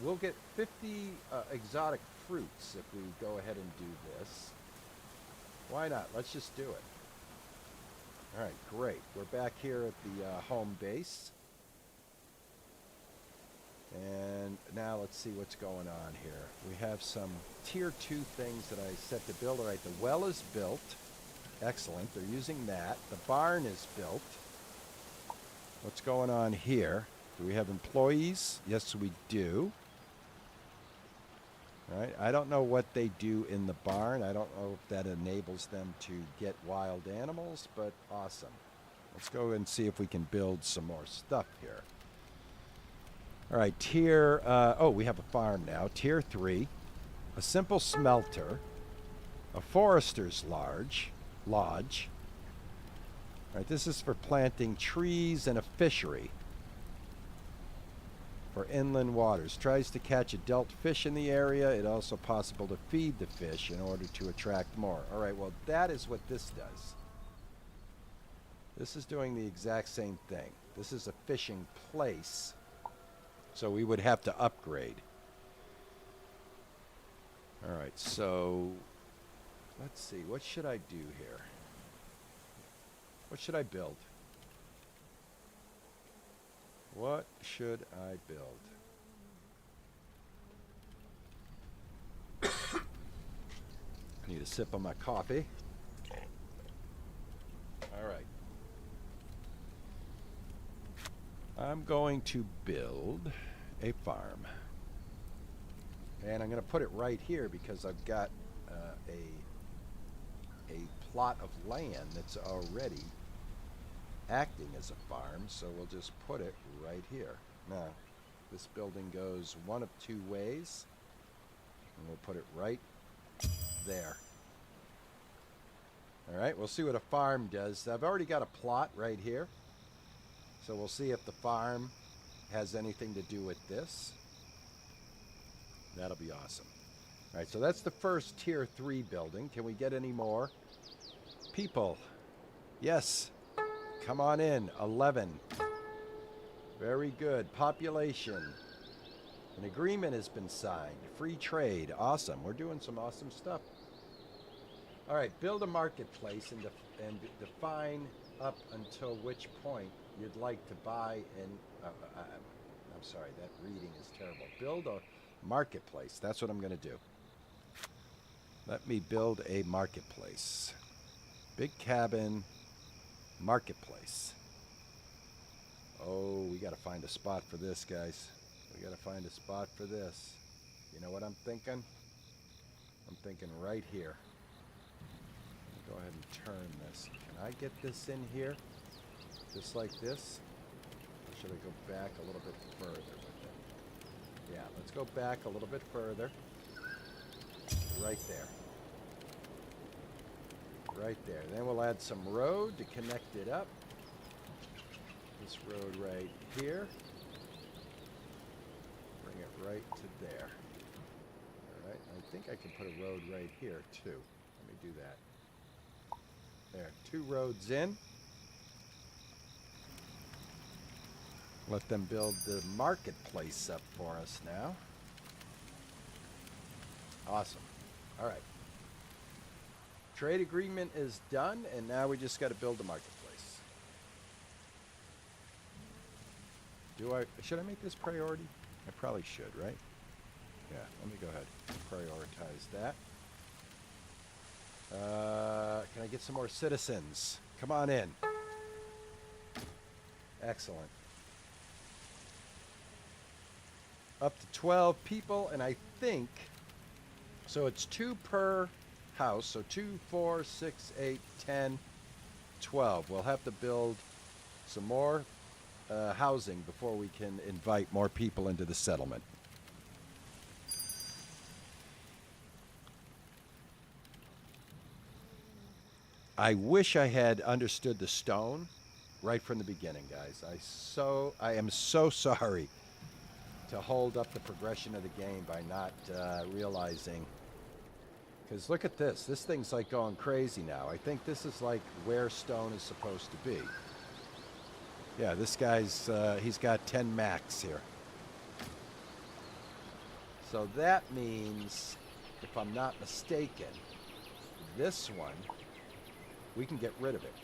We'll get 50 exotic fruits if we go ahead and do this. Why not? Let's just do it. All right, great. We're back here at the home base. And now let's see what's going on here. We have some tier 2 things that I set to build. All right, the well is built. Excellent. They're using that. The barn is built. What's going on here? Do we have employees? Yes, we do. All right. I don't know what they do in the barn. I don't know if that enables them to get wild animals, but awesome. Let's go and see if we can build some more stuff here. All right, we have a farm now. Tier 3, a simple smelter, a forester's lodge. All right, this is for planting trees and a fishery for inland waters. Tries to catch adult fish in the area. It's also possible to feed the fish in order to attract more. All right, well, that is what this does. This is doing the exact same thing. This is a fishing place. So we would have to upgrade. All right, so let's see. What should I do here? What should I build? What should I build? I need a sip of my coffee. All right. I'm going to build a farm. And I'm going to put it right here because I've got a plot of land that's already acting as a farm, so we'll just put it right here. Now, this building goes one of 2 ways, and we'll put it right there. All right, we'll see what a farm does. I've already got a plot right here, so we'll see if the farm has anything to do with this. That'll be awesome. All right, so that's the first tier 3 building. Can we get any more? People. Yes. Come on in. 11. Very good. Population. An agreement has been signed. Free trade. Awesome. We're doing some awesome stuff. All right, build a marketplace and define up until which point you'd like to buy and... I'm sorry, that reading is terrible. Build a marketplace. That's what I'm going to do. Let me build a marketplace. Big cabin, marketplace. Oh, we got to find a spot for this, guys. We got to find a spot for this. You know what I'm thinking? I'm thinking right here. Go ahead and turn this. Can I get this in here? Just like this? Or should I go back a little bit further with it? Yeah, let's go back a little bit further. Right there. Right there. Then we'll add some road to connect it up. This road right here. Bring it right to there. Alright, I think I can put a road right here too. Let me do that. There, 2 roads in. Let them build the marketplace up for us now. Awesome. All right. Trade agreement is done, and now we just got to build the marketplace. Should I make this priority? I probably should, right? Yeah, let me go ahead and prioritize that. Can I get some more citizens? Come on in. Excellent. Up to 12 people, and I think, so it's 2 per house, so 2, 4, 6, 8, 10, 12. We'll have to build some more housing before we can invite more people into the settlement. I wish I had understood the stone right from the beginning, guys. I am so sorry to hold up the progression of the game by not realizing. Because look at this. This thing's like going crazy now. I think this is like where stone is supposed to be. Yeah, this guy's, he's got 10 max here. So that means, if I'm not mistaken, this one, we can get rid of it.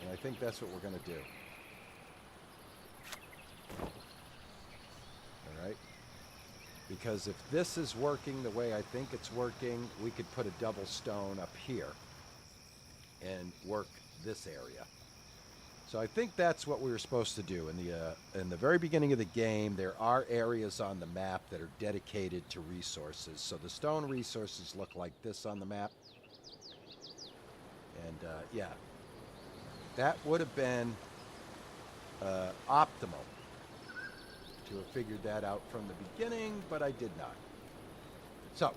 And I think that's what we're going to do. All right. Because if this is working the way I think it's working, we could put a double stone up here and work this area. So I think that's what we were supposed to do. In the very beginning of the game, there are areas on the map that are dedicated to resources. So the stone resources look like this on the map. And yeah, that would have been optimal to have figured that out from the beginning, but I did not. So,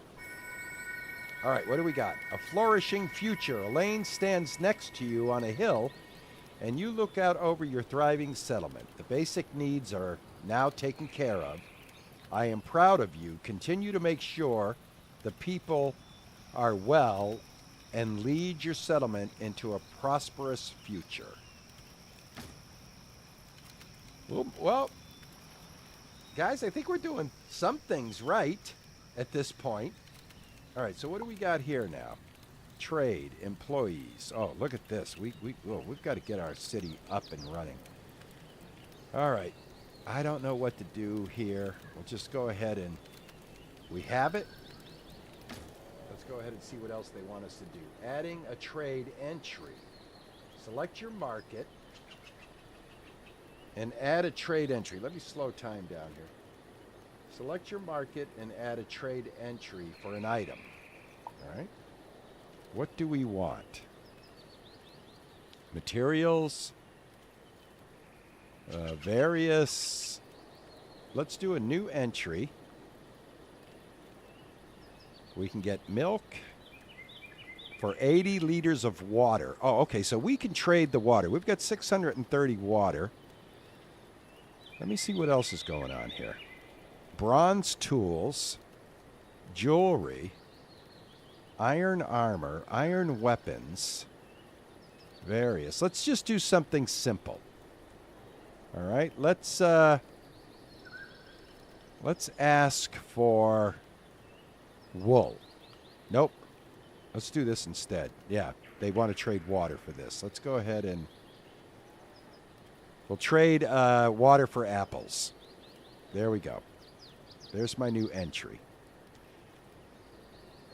all right, what do we got? A flourishing future. Elaine stands next to you on a hill, and you look out over your thriving settlement. The basic needs are now taken care of. I am proud of you. Continue to make sure the people are well and lead your settlement into a prosperous future. Well, guys, I think we're doing some things right at this point. All right, so what do we got here now? Trade, employees. Oh, look at this. We've got to get our city up and running. All right. I don't know what to do here. We'll just go ahead and we have it. Let's go ahead and see what else they want us to do. Adding a trade entry. Select your market and add a trade entry. Let me slow time down here. Select your market and add a trade entry for an item. All right. What do we want? Materials. Various. Let's do a new entry. We can get milk for 80 liters of water. Oh, okay, so we can trade the water. We've got 630 water. Let me see what else is going on here. Bronze tools, jewelry, iron armor, iron weapons, various. Let's just do something simple. All right, let's ask for wool. Nope. Let's do this instead. Yeah, they want to trade water for this. Let's go ahead and we'll trade water for apples. There we go. There's my new entry.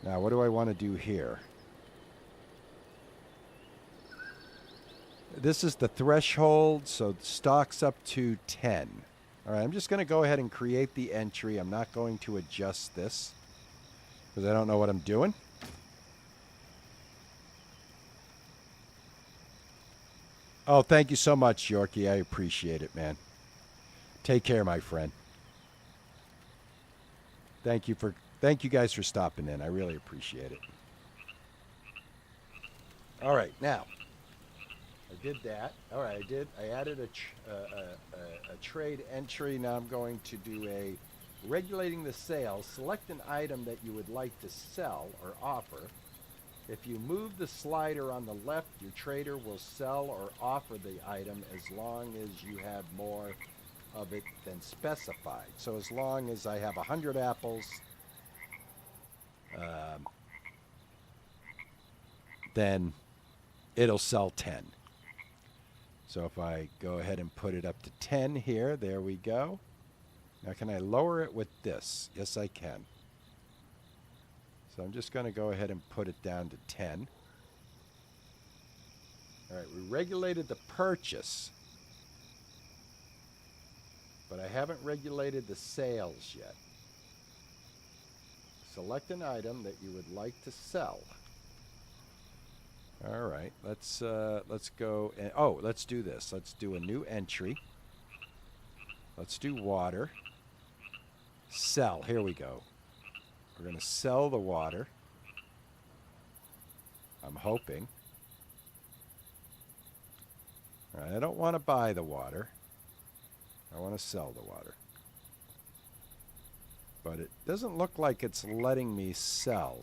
Now, what do I want to do here? This is the threshold, so the stock's up to 10. All right, I'm just going to go ahead and create the entry. I'm not going to adjust this because I don't know what I'm doing. Oh, thank you so much, Yorkie. I appreciate it, man. Take care, my friend. Thank you guys for stopping in. I really appreciate it. All right, now I did that. All right, I added a trade entry. Now I'm going to do a regulating the sales. Select an item that you would like to sell or offer. If you move the slider on the left, your trader will sell or offer the item as long as you have more of it than specified. So as long as I have 100 apples, then it'll sell 10. So if I go ahead and put it up to 10 here, there we go. Now can I lower it with this? Yes, I can. So I'm just going to go ahead and put it down to 10. All right, we regulated the purchase, but I haven't regulated the sales yet. Select an item that you would like to sell. All right, let's go and let's do this. Let's do a new entry. Let's do water. Sell. Here we go. We're going to sell the water. I'm hoping. All right, I don't want to buy the water. I want to sell the water. But it doesn't look like it's letting me sell.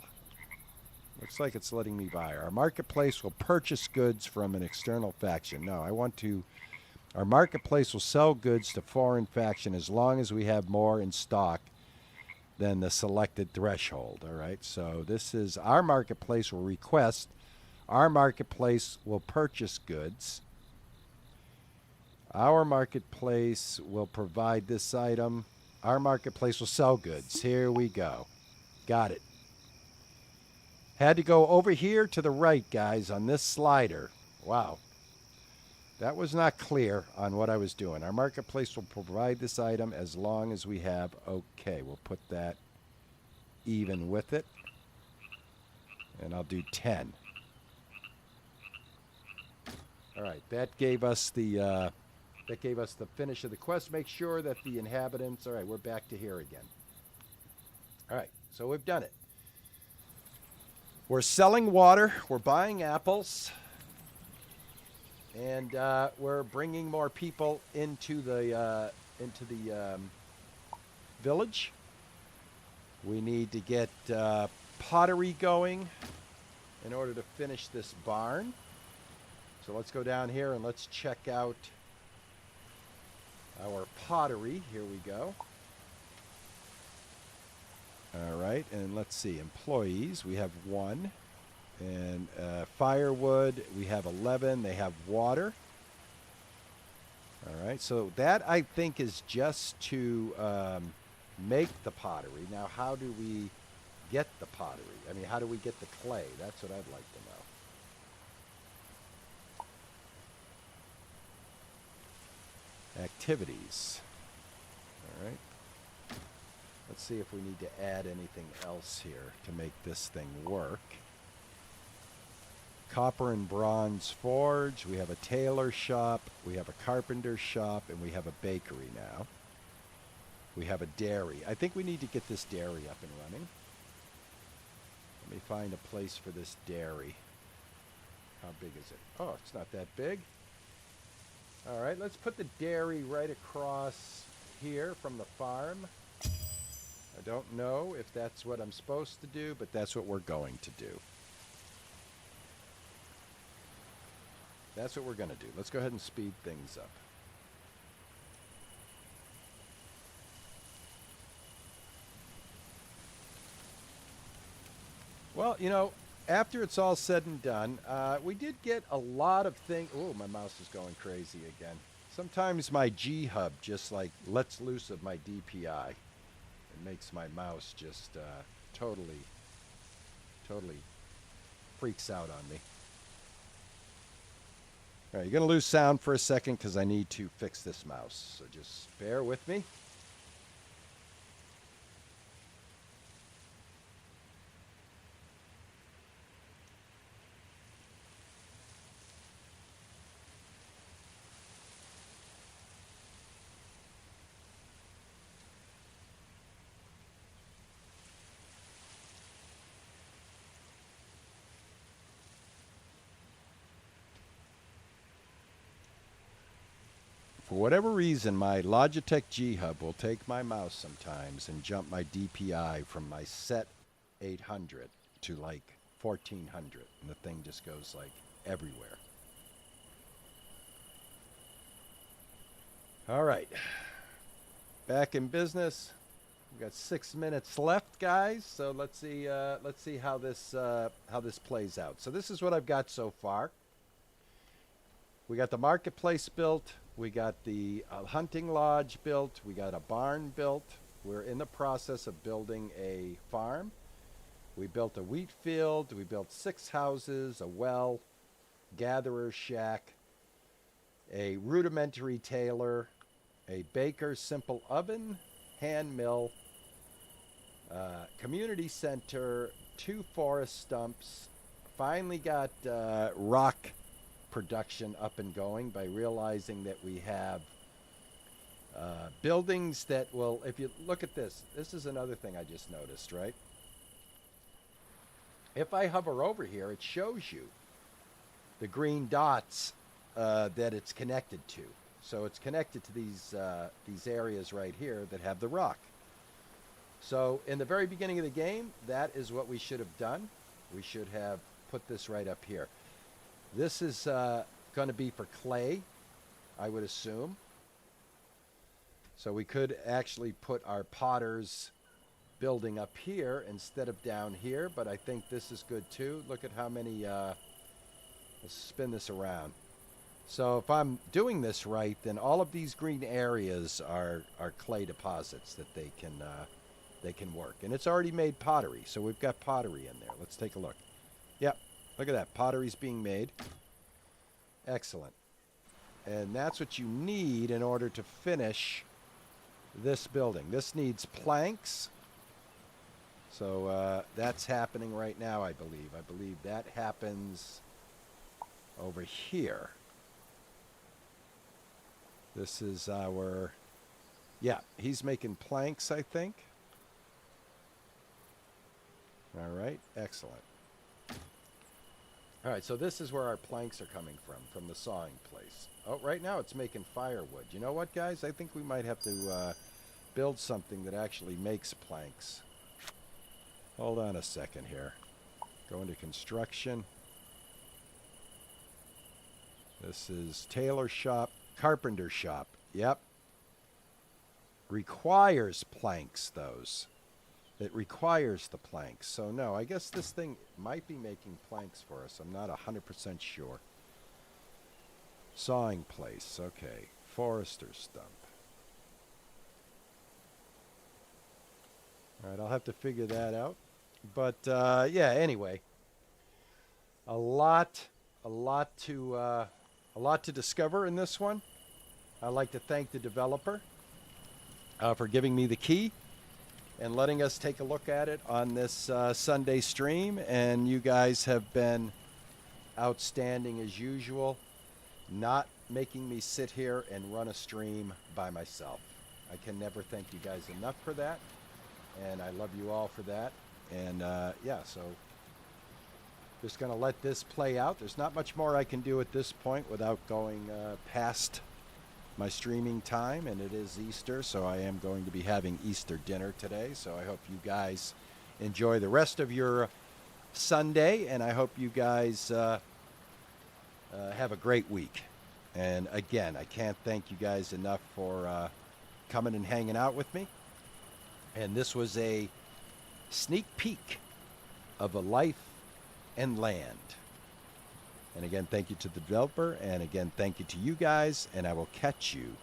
Looks like it's letting me buy. Our marketplace will purchase goods from an external faction. No, I want to... Our marketplace will sell goods to foreign faction as long as we have more in stock than the selected threshold. All right, so this is our marketplace will request. Our marketplace will purchase goods. Our marketplace will provide this item. Our marketplace will sell goods. Here we go. Got it. Had to go over here to the right, guys, on this slider. Wow. That was not clear on what I was doing. Our marketplace will provide this item as long as we have... Okay, we'll put that even with it. And I'll do 10. All right, that gave us the finish of the quest. Make sure that the inhabitants... All right, we're back to here again. All right, so we've done it. We're selling water. We're buying apples. And we're bringing more people into the village. We need to get pottery going in order to finish this barn. So let's go down here and let's check out our pottery. Here we go. All right, and let's see. Employees, we have 1. And firewood, we have 11. They have water. All right, so that I think is just to make the pottery. Now, how do we get the pottery? I mean, how do we get the clay? That's what I'd like to know. Activities. All right. Let's see if we need to add anything else here to make this thing work. Copper and bronze forge. We have a tailor shop. We have a carpenter shop. And we have a bakery now. We have a dairy. I think we need to get this dairy up and running. Let me find a place for this dairy. How big is it? Oh, it's not that big. All right, let's put the dairy right across here from the farm. I don't know if that's what I'm supposed to do, but that's what we're going to do. That's what we're going to do. Let's go ahead and speed things up. Well, you know, after it's all said and done, we did get a lot of things. Oh, my mouse is going crazy again. Sometimes my G-Hub just like lets loose of my DPI. It makes my mouse just totally freaks out on me. All right, you're going to lose sound for a second because I need to fix this mouse. So just bear with me. For whatever reason, my Logitech G-Hub will take my mouse sometimes and jump my DPI from my set 800 to like 1400. And the thing just goes like everywhere. All right. Back in business. We've got 6 minutes left, guys. So let's see how this plays out. So this is what I've got so far. We got the marketplace built. We got the hunting lodge built. We got a barn built. We're in the process of building a farm. We built a wheat field. We built 6 houses, a well, gatherer's shack, a rudimentary tailor, a baker's simple oven, hand mill, community center, 2 forest stumps. Finally got rock production up and going by realizing that we have buildings that will, if you look at this, this is another thing I just noticed, right? If I hover over here, it shows you the green dots that it's connected to. So it's connected to these areas right here that have the rock. So in the very beginning of the game, that is what we should have done. We should have put this right up here. This is going to be for clay, I would assume. So we could actually put our potter's building up here instead of down here, but I think this is good too. Look at how many, let's spin this around. So if I'm doing this right, then all of these green areas are clay deposits that they can work. And it's already made pottery, so we've got pottery in there. Let's take a look. Yep, look at that. Pottery's being made. Excellent. And that's what you need in order to finish this building. This needs planks. So that's happening right now, I believe. I believe that happens over here. This is our, yeah, he's making planks, I think. All right, excellent. All right, so this is where our planks are coming from the sawing place. Oh, right now it's making firewood. You know what, guys? I think we might have to build something that actually makes planks. Hold on a second here. Go into construction. This is tailor shop, carpenter shop. Yep. Requires planks, those. It requires the planks. So no, I guess this thing might be making planks for us. I'm not 100% sure. Sawing place. Okay. Forester's stump. All right, I'll have to figure that out. But yeah, anyway, a lot to discover in this one. I'd like to thank the developer for giving me the key and letting us take a look at it on this Sunday stream. And you guys have been outstanding as usual, not making me sit here and run a stream by myself. I can never thank you guys enough for that. And I love you all for that. And yeah, so just going to let this play out. There's not much more I can do at this point without going past my streaming time. And it is Easter, so I am going to be having Easter dinner today. So I hope you guys enjoy the rest of your Sunday. And I hope you guys have a great week. And again, I can't thank you guys enough for coming and hanging out with me. And this was a sneak peek of a life and land. And again, thank you to the developer. And again, thank you to you guys. And I will catch you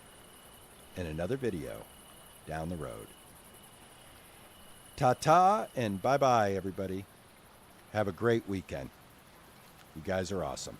in another video down the road. Ta-ta and bye-bye, everybody. Have a great weekend. You guys are awesome.